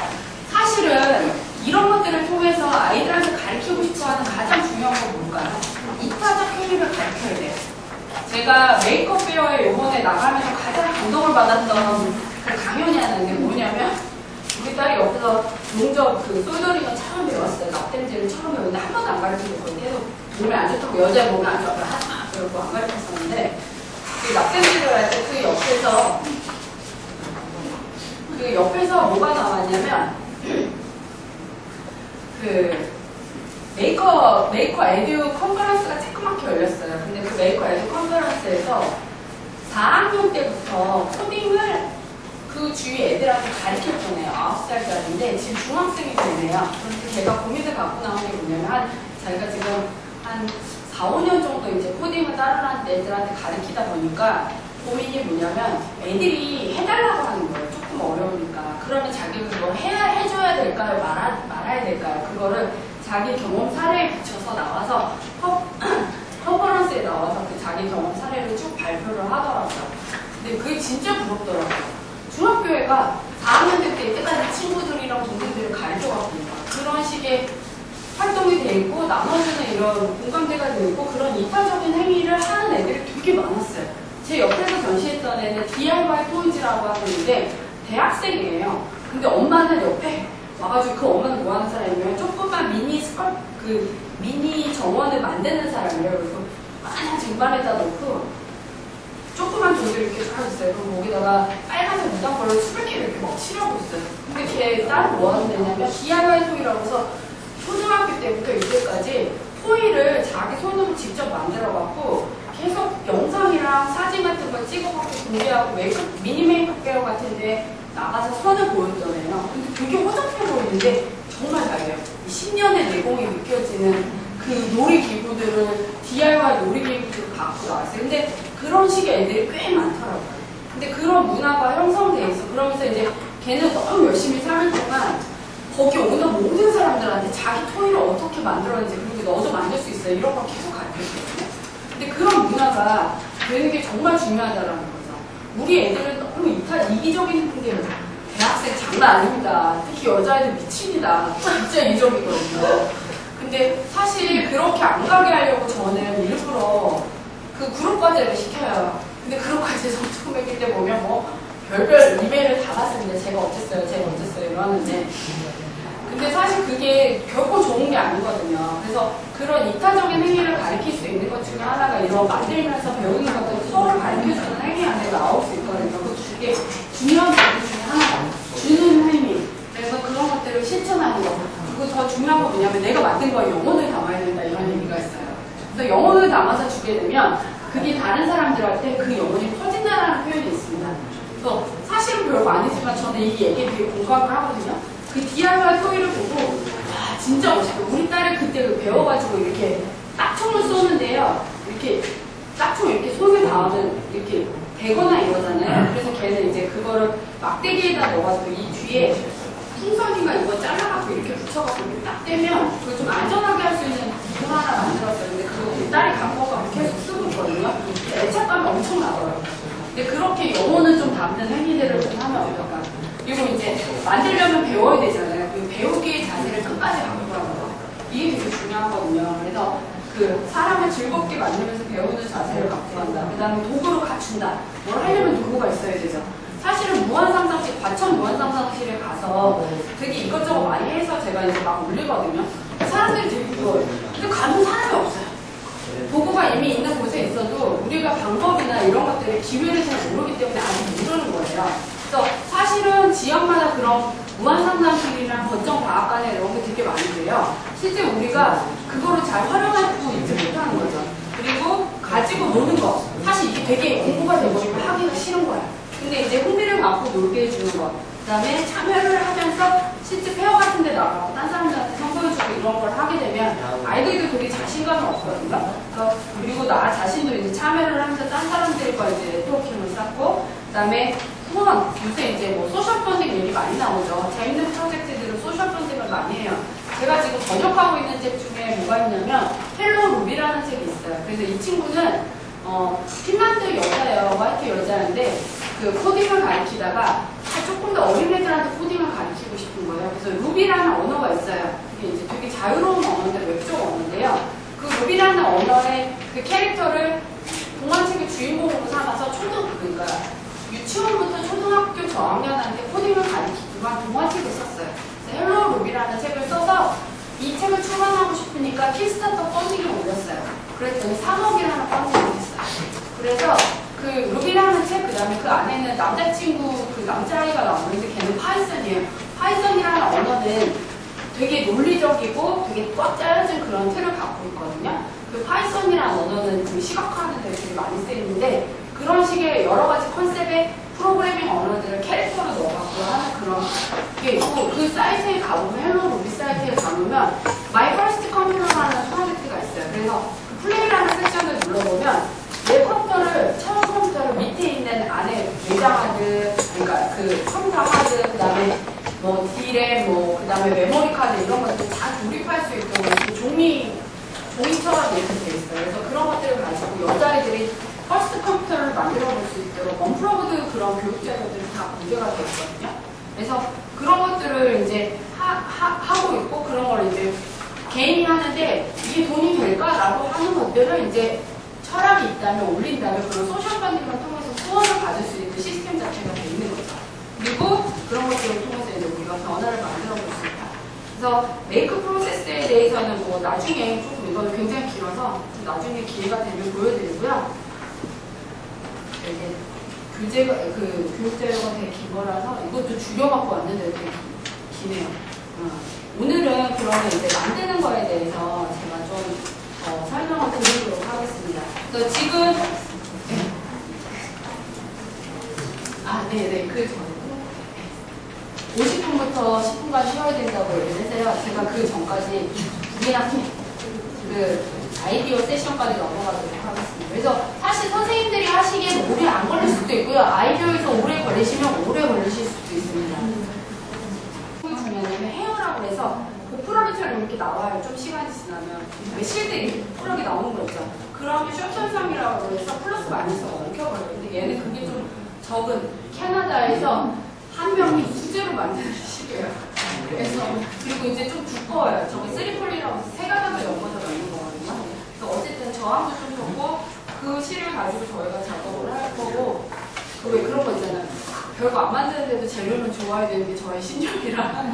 사실은 이런 것들을 통해 중에서 아이들한테 가르치고 싶어하는 가장 중요한 건 뭘까요? 이타적 행위를 가르쳐야 돼요. 제가 메이크업 페어에 요번에 나가면서 가장 감동을 받았던 그 강연이 하나 있는데 뭐냐면 우리 딸이 옆에서 용접 그 솔더링을 처음 배웠어요. 납땜질을 처음 배웠는데 한 번도 안 가르쳐줬거든요. 계속 몸에 안 좋다고 여자의 몸에 안 좋다고 하지마 그러고 안 가르쳤었는데 그 납땜질을 할 때 그 옆에서 뭐가 나왔냐면 그 메이커 에듀 컨퍼런스가 조그맣게 열렸어요. 근데 그 메이커 에듀 컨퍼런스에서 4학년 때부터 코딩을 그 주위 애들한테 가르쳤잖아요. 9살짜리인데 지금 중학생이 되네요. 그래서 제가 고민을 갖고 나온 게 뭐냐면 자기가 지금 한 4, 5년 정도 이제 코딩을 다른 애들한테 가르치다 보니까 고민이 뭐냐면 애들이 해달라고 하는 거예요. 조금 어려우니까. 그러면 자기가 그걸 해줘야 될까요? 말아야 될까요? 그거를 자기 경험 사례에 비춰서 나와서 컨퍼런스에 나와서 그 자기 경험 사례를 쭉 발표를 하더라고요. 근데 그게 진짜 부럽더라고요. 중학교회가 4학년 때까지 친구들이랑 동생들을 가르쳐갖고 그런 식의 활동이 돼 있고 나머지는 이런 공감대가 돼 있고 그런 이타적인 행위를 하는 애들이 되게 많았어요. 제 옆에서 전시했던 애는 DIY 토이즈라고 하는데 대학생이에요. 근데 엄마는 옆에 와가지고 그 엄마는 뭐 하는 사람이냐면 조그만 미니 정원을 만드는 사람이에요. 그래서 마냥 쟁반에다 놓고 조그만 돌들 이렇게 쫙 있어요. 그럼 거기다가 빨간색 무당벌로 20개 이렇게 막 칠하고 있어요. 근데 걔 딸은 뭐 하는 데냐면 DIY 토이라고 해서 초등학교 때부터 이때까지 토이를 자기 손으로 직접 만들어갖고 계속 영상이랑 사진 같은 걸 찍어갖고 공개하고 미니 메이크업 배우 같은데 나가서 선을 보였더래요. 근데 되게 허접해 보이는데 정말 잘해요. 10년의 내공이 느껴지는 그 놀이기구들을 DIY 놀이기구들을 갖고 나왔어요. 근데 그런 식의 애들이 꽤 많더라고요. 근데 그런 문화가 형성돼 있어. 그러면서 이제 걔는 너무 열심히 사는 동안 거기 오는 모든 사람들한테 자기 토이를 어떻게 만들었는지 그리고 너도 만들 수 있어요. 이런 걸 계속 가르쳐줬거든요. 근데 그런 문화가 되는 게 정말 중요하다는 거죠. 우리 애들은 너무 이기적인 게 대학생 장난 아닙니다. 특히 여자애들 미친이다. 진짜 이적이거든요. 근데 사실 그렇게 안 가게 하려고 저는 일부러 그 그룹 과제를 시켜요. 근데 그룹 과제 성적 매길 때 보면 뭐 별별 이메일을 다 받습니다. 제가 어쨌어요 이러는데 근데 사실 그게 결코 좋은 게 아니거든요. 그래서 그런 이타적인 행위를 가르칠 수 있는 것 중에 하나가 이런 만들면서 배우는 것들 서로 가르쳐주는 행위 안에 나올 수 있거든요. 그게 중요한 부분 중에 하나가 주는 행위. 그래서 그런 것들을 실천하는 거. 그리고 더 중요한 건 뭐냐면 내가 만든 거에 영혼을 담아야 된다 이런 얘기가 있어요. 그래서 영혼을 담아서 주게 되면 그게 다른 사람들한테 그 영혼이 퍼진다라는 표현이 있습니다. 그래서 사실은 별거 아니지만 저는 이 얘기에 되게 공감을 하거든요. 그 DIY 토이를 보고 와 진짜 멋있다. 우리 딸이 그때 배워가지고 이렇게 딱총을 쏘는데요. 이렇게 딱총 이렇게 손을 닿으면 이렇게 되거나 이러잖아요. 그래서 걔는 이제 그거를 막대기에다 넣어가지고 이 뒤에 풍선인가 이거 잘라갖고 이렇게 붙여갖고 이렇게 딱 떼면 그걸 좀 안전하게 할 수 있는 기구 하나 만들었어요. 근데 그거 우리 딸이 갖고 와서 계속 쓰고 있거든요. 애착감이 엄청 나더라고요. 근데 그렇게 영혼을 좀 담는 행위들을 좀 하면 어떨까? 그리고 이제 만들려면 배워야 되잖아요. 그 배우기의 자세를 끝까지 갖고 가는 이게 되게 중요하거든요. 그래서 그 사람을 즐겁게 만들면서 배우는 자세를 갖고 간다. 그 다음에 도구를 갖춘다. 뭘 하려면 도구가 있어야 되죠. 사실은 무한상상실, 과천 무한상상실에 가서 되게 이것저것 많이 해서 제가 이제 막 올리거든요. 사람들이 되게 부러워요. 근데 가는 사람이 없어요. 도구가 이미 있는 곳에 있어도 우리가 방법이나 이런 것들을 기회를 잘 모르기 때문에 아직 모르는 거예요. 그래서 사실은 지역마다 그런 무한상상실이랑 거점과학관에 이런 게 되게 많은데요. 실제 우리가 그거를 잘 활용하고 있지 못하는 거죠. 그리고 가지고 노는 거. 사실 이게 되게 공부가 되버리고 하기가 싫은 거예요. 근데 이제 흥미를 갖고 놀게 해주는 것. 그 다음에 참여를 하면서 실제 페어 같은 데 나가고 딴 사람들한테 선보여주고 이런 걸 하게 되면 아이들도 되게 자신감이 없거든요. 그리고 나 자신도 이제 참여를 하면서 딴 사람들과 이제 네트워킹을 쌓고 그 다음에 후원, 요새 이제 뭐 소셜 펀딩 얘기 많이 나오죠. 재밌는 프로젝트들은 소셜 펀딩을 많이 해요. 제가 지금 번역하고 있는 책 중에 뭐가 있냐면 헬로 루비라는 책이 있어요. 그래서 이 친구는 핀란드 여자예요. 화이트 여자인데 그 코딩을 가르치다가 조금 더 어린애들한테 코딩을 가르치고 싶은 거예요. 그래서 루비라는 언어가 있어요. 이게 이제 되게 자유로운 언어인데 웹적 언어인데요. 그 루비라는 언어의 그 캐릭터를 동화책의 주인공으로 삼아서 그러니까 유치원부터 초등학교 저학년한테 코딩을 가르치기 위한 동화책을 썼어요. 그래서 헬로 루비라는 책을 써서 이 책을 출간하고 싶으니까 킥스타터 펀딩을 올렸어요. 그랬더니 3억이라는 펀딩을 했어요. 그래서 그 루비라는 책, 그 다음에 그 안에는 남자친구, 그 남자아이가 나오는데 걔는 파이썬이에요. 파이썬이라는 언어는 되게 논리적이고 되게 꽉 짜여진 그런 틀을 갖고 있거든요. 그 파이썬이라는 언어는 그 시각화하는 데 되게 많이 쓰이는데 그런 식의 여러 가지 컨셉의 프로그래밍 언어들을 캐릭터로 넣어갖고 하는 그런 게 있고 그 사이트에 가보면 헬로 루비 사이트에 가보면 마이 퍼스트 컴퓨터라는 프로젝트가 있어요. 그래서 그 플레이라는 섹션을 눌러보면 내 컴퓨터를 처음 컴퓨터를 밑에 있는 안에 내장하드 그러니까 그 컴퓨터 하드 그 다음에 뭐 D램 뭐 그 다음에 메모리 카드 이런 것들 다 조립할 수 있도록 종이처럼 이렇게 돼 있어요. 그래서 그런 것들을 가지고 여자아이들이 퍼스트 컴퓨터를 만들어 볼 수 있도록 언프로그드 그런 교육 자료들이 다 공개가 되어 있거든요. 그래서 그런 것들을 이제 하고 있고 그런 걸 이제 개인이 하는데 이게 돈이 될까라고 하는 것들을 이제 철학이 있다면 올린다면 그런 소셜 펀딩을 통해서 후원을 받을 수 있는 시스템 자체가 돼 있는 거죠. 그리고 그런 것들을 통해서 이제 우리가 변화를 만들어 볼 수 있다. 그래서 메이크 프로세스에 대해서는 뭐 나중에 조금 이거는 굉장히 길어서 나중에 기회가 되면 보여드리고요. 이게 교육 자료가 되게 긴 거라서 이것도 줄여갖고 왔는데 되게 기네요. 오늘은 그러면 이제 만드는 거에 대해서 제가 좀 설명을 드리도록 하겠습니다. 그래서 지금 네네 그 전에 50분부터 10분간 쉬어야 된다고 얘기를 했어요. 제가 그 전까지 우리랑 그 아이디어 세션까지 넘어가도록 하겠습니다. 그래서 사실 선생님들이 하시기엔 오래 안 걸릴 수도 있고요. 아이디어에서 오래 걸리시면 오래 걸리실 수도 있습니다. 중요하냐면 헤어라고 해서 그 프로그램처럼 이렇게 나와요. 좀 시간이 지나면 실들이 프로그램이 나오는 거 있죠. 그러면 셔틀성이라고 해서 플러스 마이너스가 엉켜버려요. 근데 얘는 그게 좀 적은 캐나다에서 한 명이 수제로 만드는 식이에요. 그래서 그리고 이제 좀 두꺼워요. 저거 3폴리라고 해서 세 가닥을 엮어서 만든 거거든요. 그래서 어쨌든 저항도 좀 좋고 그 실을 가지고 저희가 작업을 할 거고 그 왜 그런 거 있잖아요. 별거 안 만드는데도 재료는 좋아야 되는 게 저의 신념이라.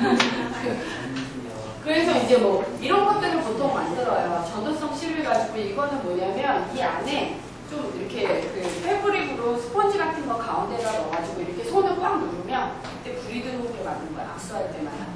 그래서 이제 뭐 이런 것들을 보통 만들어요. 전도성 실을 가지고 이거는 뭐냐면 이 안에 좀 이렇게 그 패브릭으로 스펀지 같은 거 가운데다 넣어가지고 이렇게 손을 꽉 누르면 그때 불이 들어오게 만든 거야. 악수할 때마다.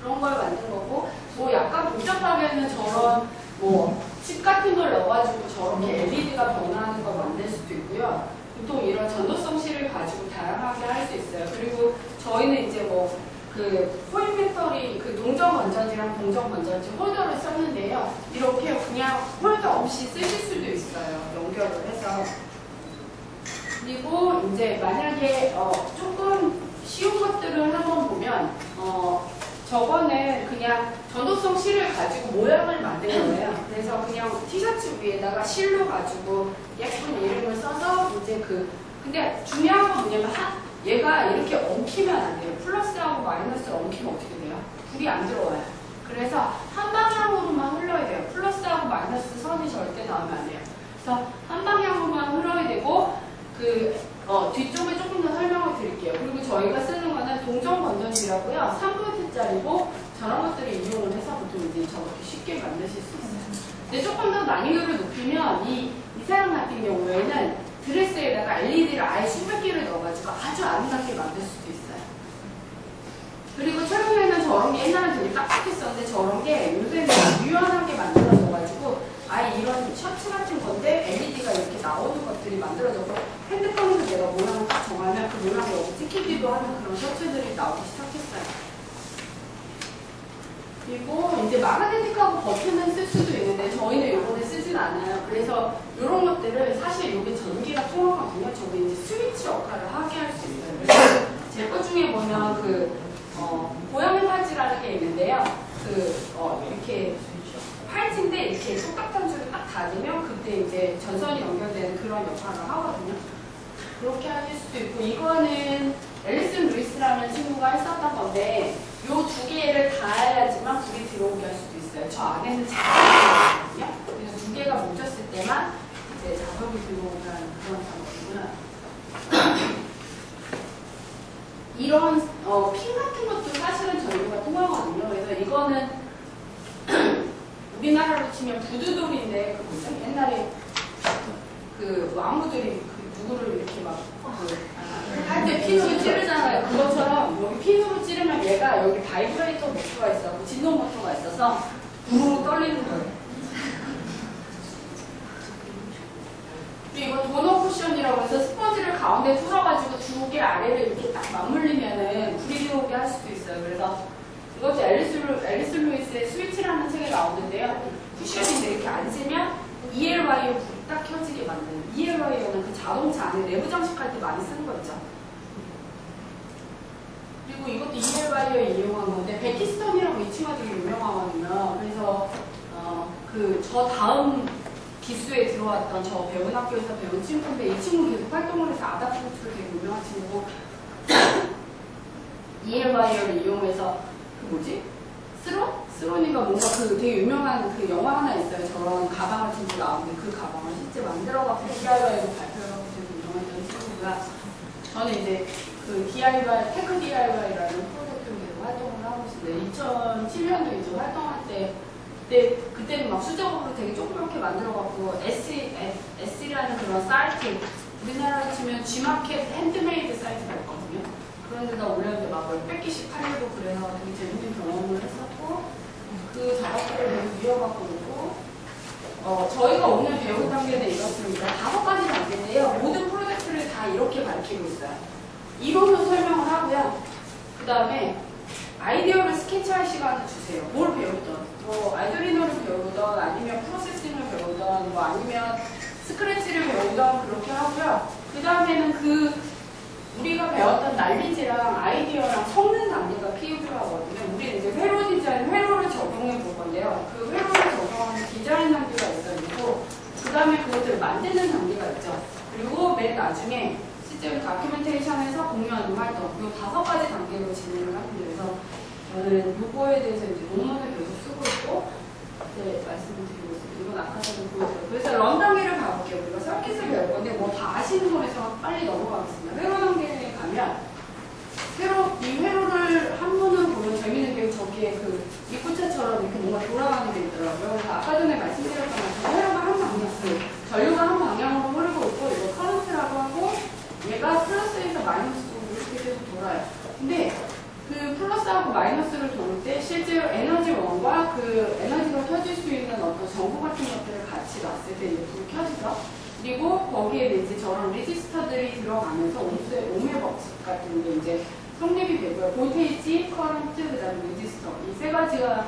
그런 걸 만든 거고 뭐 약간 복잡하게는 저런 뭐 칩 같은 걸 넣어가지고 저렇게 LED가 변화하는 걸 만들 수도 있고요. 보통 이런 전도성 실을 가지고 다양하게 할 수 있어요. 그리고 저희는 이제 뭐 그 포인 배터리 그 동전 건전지랑 동전 건전지 홀더를 썼는데요. 이렇게 그냥 홀더 없이 쓰실 수도 있어요. 연결을 해서. 그리고 이제 만약에 조금 쉬운 것들을 한번 보면 저거는 그냥 전도성 실을 가지고 모양을 만든 거예요. 그래서 그냥 티셔츠 위에다가 실로 가지고 예쁜 이름을 써서 이제 근데 중요한 건 뭐냐면 얘가 이렇게 엉키면 안 돼요. 플러스하고 마이너스를 엉키면 어떻게 돼요? 불이 안 들어와요. 그래서 한 방향으로만 흘러야 돼요. 플러스하고 마이너스 선이 절대 나오면 안 돼요. 그래서 한 방향으로만 흘러야 되고 뒤쪽에 조금 더 설명을 드릴게요. 그리고 저희가 쓰는 거는 동전 건전지라고요. 3V짜리고 저런 것들을 이용을 해서 보통 이제 저렇게 쉽게 만드실 수 있어요. 근데 조금 더 난이도를 높이면 이 사람 같은 경우에는 드레스에다가 LED를 아예 수백 개를 넣어가지고 아주 아름답게 만들 수도 있어요. 그리고 최근에는 저런 게 옛날엔 되게 빡빡했었는데 저런 게 요새는 유연하게 만들어져가지고 아예 이런 셔츠 같은 건데 LED가 이렇게 나오는 것들이 만들어져서 핸드폰으로 내가 모양을 딱 정하면 그 모양이 여기 찍히기도 하는 그런 셔츠들이 나오기 시작했어요. 그리고 이제 마그네틱하고 버튼은 쓸 수도 있는데 저희는 이번에 쓰진 않아요. 그래서 이런 것들을 사실 여기 전기가 통하거든요. 저기 이제 스위치 역할을 하게 할 수 있어요. 그래서 제 것 중에 보면 고양이 팔찌라는 게 있는데요. 이렇게 팔찌인데 이렇게 똑같은 줄을 딱 닫으면 그때 이제 전선이 연결되는 그런 역할을 하거든요. 그렇게 하실 수도 있고 이거는 앨리슨 루이스라는 친구가 했었던 건데 요 두 개를 다 해야지만 불이 들어오게 할 수도 있어요. 저 안에는 작업이 있거든요. 그래서 두 개가 뭉쳤을 때만 이제 작업이 들어오게 하는 그런 작업이고요. 이런 핀 같은 것도 사실은 전류가 통하거든요. 그래서 이거는 우리나라로 치면 부두돌인데 그 뭐죠? 옛날에 그 왕후들이 그 누구를 이렇게 막 할 때 핀으로 찌르잖아요. 그것처럼 여기 핀으로 찌르면 얘가 여기 바이브레이터 모터가 있어, 진동 모터가 있어서 부르르 떨리는 거예요. 그리고 이거 도너 쿠션이라고 해서 스펀지를 가운데 뚫어가지고 두 개 아래를 이렇게 딱 맞물리면은 불이 들어오게 할 수도 있어요. 그래서 이것도 앨리스 루이스의 스위치라는 책에 나오는데요. 쿠션인데 이렇게 앉으면 EL 와이어 불이 딱 켜지게 만드는. EL 와이어는 그 자동차 안에 내부 장식할 때 많이 쓰는 거 있죠. 그리고 이것도 EL 와이어에 이용한 건데 베키스턴이라고 이 친구가 되게 유명하거든요. 그래서 저 다음 기수에 들어왔던 저 배운 학교에서 배운 친구인데 이 친구 계속 활동을 해서 아다프트로 되게 유명한 친구고 EL 와이어를 이용해서 그 뭐지? 스로니가 뭔가 그 되게 유명한 그 영화 하나 있어요. 저런 가방 같은 거 나오는데 그 가방을 실제 만들어갖고 DIY로 발표하고 되게 유명했던 친구가 저는 이제 그 DIY, 테크 DIY라는 프로젝트로 계속 활동을 하고 있는데 2007년도에 이제 활동할 때 그때는 막 수작업으로 되게 조그맣게 만들어갖고 S라는 그런 사이트 우리나라로 치면 G마켓 핸드메이드 사이트가 있거든요. 그런 데다 올렸는데 막 몇백 개씩 팔리고 그래서 되게 재밌는 경험을 했었고 그 작업들을 계속 이어갖고 오고 저희가 오늘 배울 단계는 이렇습니다. 5가지 단계인데요. 모든 프로젝트를 다 이렇게 밝히고 있어요. 이론도 설명을 하고요. 그 다음에 아이디어를 스케치할 시간을 주세요. 뭘 배우던 뭐 아이돌리노를 배우던 아니면 프로세싱을 배우던 뭐 아니면 스크래치를 배우던 그렇게 하고요. 그 다음에는 우리가 배웠던 난리지랑 아이디어랑 섞는 단계가 필요하거든요. 우리는 이제 회로 디자인, 회로를 적용해 볼 건데요. 그 회로를 적용하는 디자인 단계가 있어요. 그 다음에 그것들을 만드는 단계가 있죠. 그리고 맨 나중에 실제로 다큐멘테이션에서 공유하는 활동, 이 5가지 단계로 진행을 합니다. 그래서 저는 요거에 대해서 이제 논문을 계속 쓰고 있고, 말씀을 드리고 있습니다. 이건 아까 전에 보여드렸고. 그래서 런 단계를 가볼게요. 우리가 서킷을 배울 건데, 뭐 다 아시는 거에서 빨리 넘어가겠습니다. 회로 단계에 가면, 이 회로를 한 번은 보면 재밌는 게 저기에 그 입구차처럼 이렇게 뭔가 돌아가는 게 있더라고요. 그래서 아까 전에 말씀드렸던 것처럼 회로가 한 방향, 전류가 한 방향으로 흐르고 있고, 이거 커런트라고 하고, 얘가 플러스에서 마이너스 쪽으로 이렇게 계속 돌아요. 근데 그 플러스하고 마이너스를 돌 때 실제로 에너지 원과 그 에너지가 켜질 수 있는 어떤 전구 같은 것들을 같이 놨을 때 이제 불이 켜지죠. 그리고 거기에 이제 저런 레지스터들이 들어가면서 오메 법칙 같은 게 이제 성립이 되고요. 볼테이지, 커런트, 그 다음에 레지스터 이 3가지가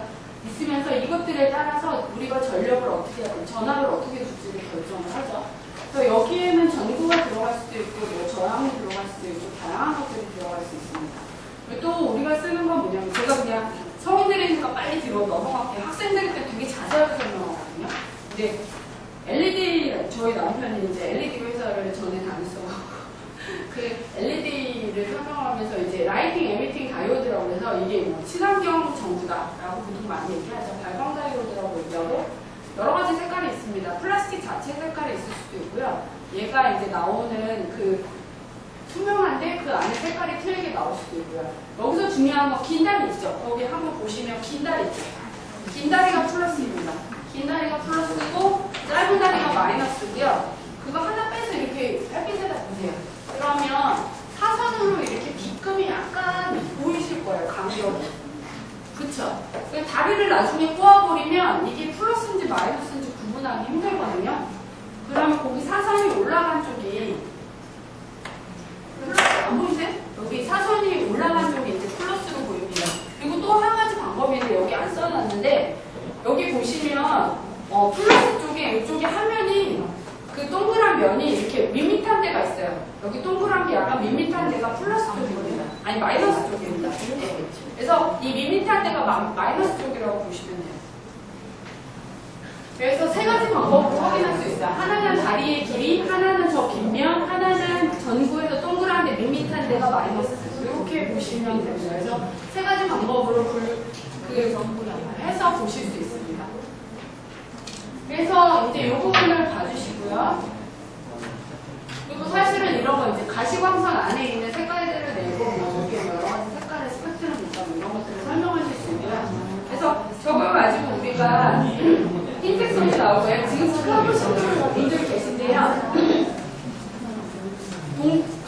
있으면서 이것들에 따라서 우리가 전력을 어떻게 하든 전압을 어떻게 줄지를 결정을 하죠. 그래서 여기에는 전구가 들어갈 수도 있고 뭐 저항이 들어갈 수도 있고 다양한 것들이 들어갈 수 있습니다. 또 우리가 쓰는 건 뭐냐면 제가 그냥 성인들이니까 빨리 뒤로 넘어갈게요. 학생들일 때 되게 자세하게 설명하거든요. 근데 LED, 저희 남편이 이제 LED 회사를 전에 다녔어요. 그 LED를 설명하면서 이제 라이팅 에미팅 다이오드라고 해서 이게 뭐 친환경 전구다라고 보통 많이 얘기하죠. 발광 다이오드라고 얘기하고 여러 가지 색깔이 있습니다. 플라스틱 자체 색깔이 있을 수도 있고요. 얘가 이제 나오는 그 투명한데 그 안에 색깔이 틀리게 나올 수도 있고요. 여기서 중요한 건 긴 다리 있죠. 거기 한번 보시면 긴 다리 있죠. 긴 다리가 플러스입니다. 긴 다리가 플러스고 짧은 다리가 마이너스고요. 그거 하나 빼서 이렇게 햇빛에다 보세요. 그러면 사선으로 이렇게 빗금이 약간 보이실 거예요. 간격이. 그쵸? 다리를 나중에 꼬아버리면 이게 플러스인지 마이너스인지 구분하기 힘들거든요. 그러면 거기 사선이 올라간 쪽이 플러스 안 보이세요? 여기 사선이 올라간 쪽이 이제 플러스로 보입니다. 그리고 또 한 가지 방법인데 여기 안 써놨는데 여기 보시면 플러스 쪽에 이쪽에 화면이 그 동그란 면이 이렇게 밋밋한 데가 있어요. 여기 동그란 게 약간 밋밋한 데가 플러스 쪽입니다. 아니 마이너스 쪽입니다. 네. 그래서 이 밋밋한 데가 마이너스 쪽이라고 보시면 돼요. 그래서 3가지 방법으로 확인할 수 있어요. 하나는 다리의 길이, 하나는 저 긴 면, 하나는 전구에서 동그란 데 밋밋한 데가 마이너스. 이렇게 보시면 됩니다. 그래서 세 가지 방법으로 해서 보실 수 있습니다. 그래서 이제 이 부분을 봐주시고요. 그리고 사실은 이런 거 이제 가시광선 안에 있는 색깔들을 내고 뭐 이렇게 여러 가지 색깔의 스펙트럼 있다 뭐 이런 것들을 설명하실 수 있고요. 그래서 저걸 가지고 우리가 흰색 선이 나오고요. 지금 스크럽을 시키는 분들이 계신데요.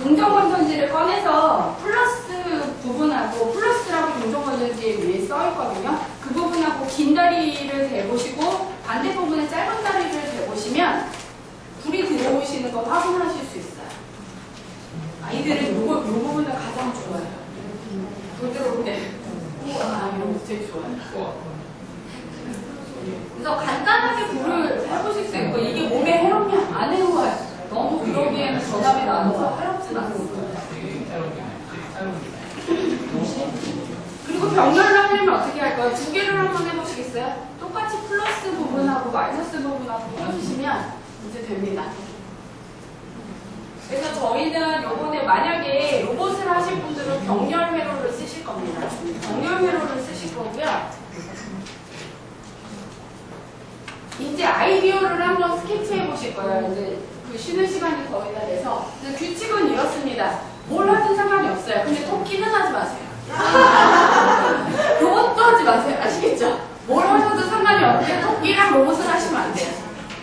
동정건전지를 꺼내서 플러스 부분하고 플러스라고 동정건전지 위에 써있거든요. 그 부분하고 긴 다리를 대보시고 반대 부분에 짧은 다리를 대보시면 불이 들어오시는 거 확인하실 수 있어요. 아이들은 요 부분을 가장 좋아해요. 불 들어올 때 이런 거 제일 좋아요. 그래서 간단하게 불을 해보실 수 있고 이게 몸에 해롭냐 안 해로워요. 너무 그러기에는 전압이 나눠서 해롭진 않습니다. 그리고 병렬을 하려면 어떻게 할까요? 두 개를 한번 해보시겠어요? 똑같이 플러스 부분하고 마이너스 부분하고 풀어주시면 이제 됩니다. 그래서 저희는 요번에 만약에 로봇을 하실 분들은 병렬 회로를 쓰실 겁니다. 병렬 회로를 쓰실 거고요. 이제 아이디어를 한번 스케치해 보실 거예요. 이제 그 쉬는 시간이 거의 다 돼서. 규칙은 이렇습니다. 뭘 하든 상관이 없어요. 근데 토끼는 하지 마세요. 로봇도 하지 마세요. 아시겠죠? 뭘 하셔도 상관이 없는데 토끼랑 로봇을 하시면 안 돼요.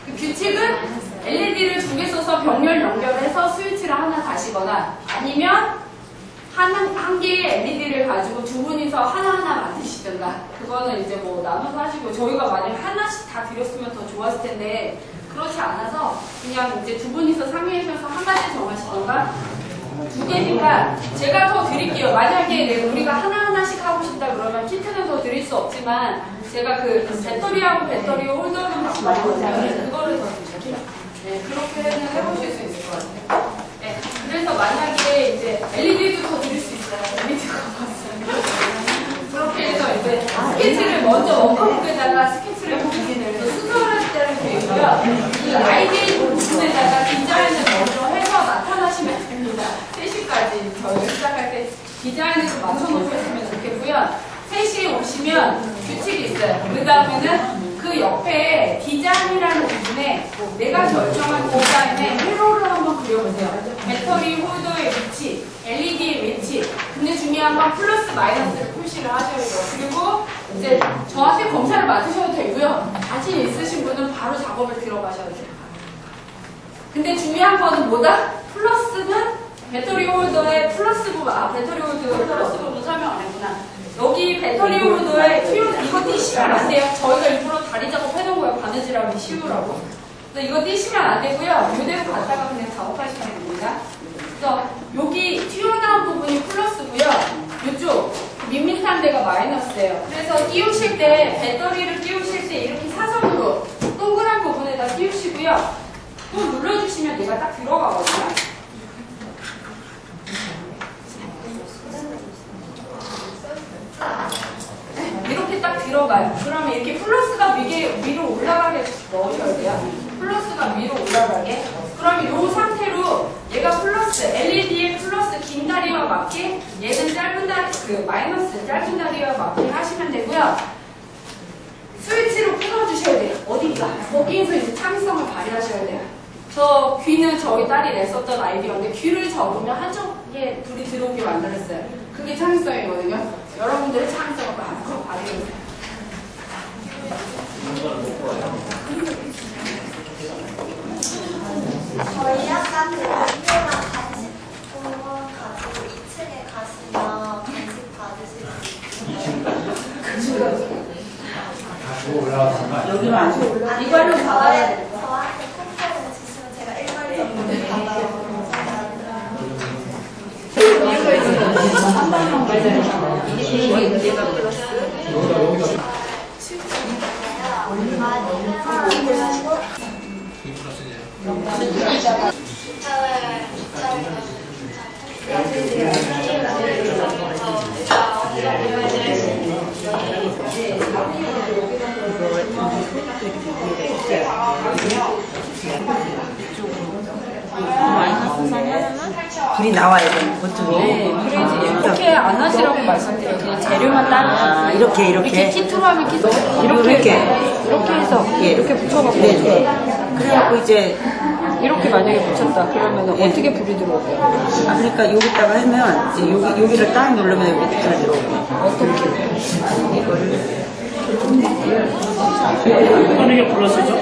그 규칙은 LED를 2개 써서 병렬 연결해서 스위치를 하나 다시거나 아니면 한 개의 LED를 가지고 두 분이서 하나하나 맡으시든가 그거는 이제 뭐 나눠서 하시고 저희가 만약에 하나씩 다 드렸으면 더 좋았을 텐데 그렇지 않아서 그냥 이제 두 분이서 상의하셔서 한 가지 정하시던가 두 개니까 제가 더 드릴게요. 만약에 우리가 하나하나씩 하고 싶다 그러면 키트는 더 드릴 수 없지만 제가 그 배터리하고 배터리 홀더를 같이 말거든요. 그거를 더 드릴게요. 네, 그렇게는 해보실 수 있을 것 같아요. 네, 그래서 만약에 이제 LED도 더 드릴 수 있어요. LED가 봤어요. 그렇게 해서 이제 스케치를 먼저 원컴북에다가 스케치를 보시는 수술할 때는 되고요. 이 아이디 부분에다가 디자인을 먼저 해서 나타나시면 됩니다. 3시까지 저희 시작할 때 디자인을 좀 맞춰놓고 했으면 좋겠고요. 3시에 오시면 규칙이 있어요. 그 다음에는 그 옆에 디자인이라는 부분에 내가 결정한 디자인에 회로를 한번 그려보세요. 배터리 홀더의 위치, LED의 위치. 근데 중요한 건 플러스 마이너스를 표시를 하셔야 돼요. 그리고 이제 저한테 검사를 맡으셔도 되고요. 자신 있으신 분은 바로 작업을 들어가셔야 돼요. 근데 중요한 거는 뭐다? 플러스는 배터리 홀더의 플러스 부분, 배터리 홀더의 플러스 부분 설명 안 했구나. 여기 배터리 홀더에 이거 띄시면 안 돼요. 저희가 일부러 다리 작업 해놓은 거예요. 바느질하기 쉬우라고. 그래서 이거 띄시면 안 되고요. 이대로 갔다가 그냥 작업하시면 됩니다. 그래서 여기 튀어나온 부분이 플러스고요. 이쪽 밋밋한 데가 마이너스예요. 그래서 띄우실 때 배터리를 띄우실 때 이렇게 사선으로 동그란 부분에다 띄우시고요. 또 눌러주시면 얘가 딱 들어가거든요. 이렇게 딱 들어가요. 그러면 이렇게 플러스가 위로 올라가게 넣으셔야 돼요. 플러스가 위로 올라가게. 그러면 이 상태로 얘가 플러스, LED의 플러스 긴 다리와 맞게 얘는 짧은 다리, 마이너스 짧은 다리와 맞게 하시면 되고요. 스위치로 끊어주셔야 돼요. 어딘가. 거기에서 이제 창의성을 발휘하셔야 돼요. 저 귀는 저희 딸이 냈었던 아이디어인데 귀를 접으면 한쪽에 불이 들어오게 만들었어요. 그게 창의성이거든요. 여러분들의 창의성을 마음껏 발휘해주세요. 저희 아까 그 음료랑 간식 가지고 2층에 가시면 간식 받으실 수 있어요. 여기는 안 돼. 이걸로 받아야 돼요. 저한테 쿠폰을 주시면 제가 일괄적으로 받아요. 얘가 플러스. 불이 나와야 돼. 보통. 네, 그래야지 안 하시라고 말씀드려요. 그냥 재료만 따로. 아, 이렇게. 키트로 하면 키트. 이렇게 이렇게 해서 예. 이렇게 붙여갖고 그래갖고 이제 이렇게 만약에 붙였다 그러면 어떻게 불이 들어오고요? 그러니까 여기다가 하면 이제 여기를 딱 누르면 여기 불이 들어오고. 어떻게 불렀었죠?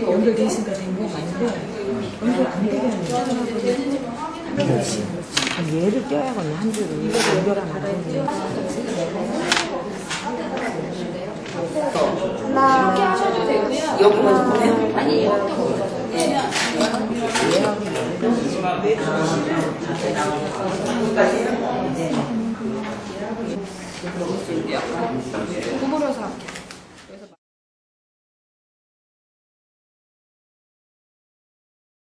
연결돼 있으니까 된 거 맞는데 연결 안 되겠네. 얘를 떼야겠네, 한 줄을. 연결하면 안 되는데. 이렇게 하셔도 되고요. 여기 먼저 보면? 아니 구부려서 할게요.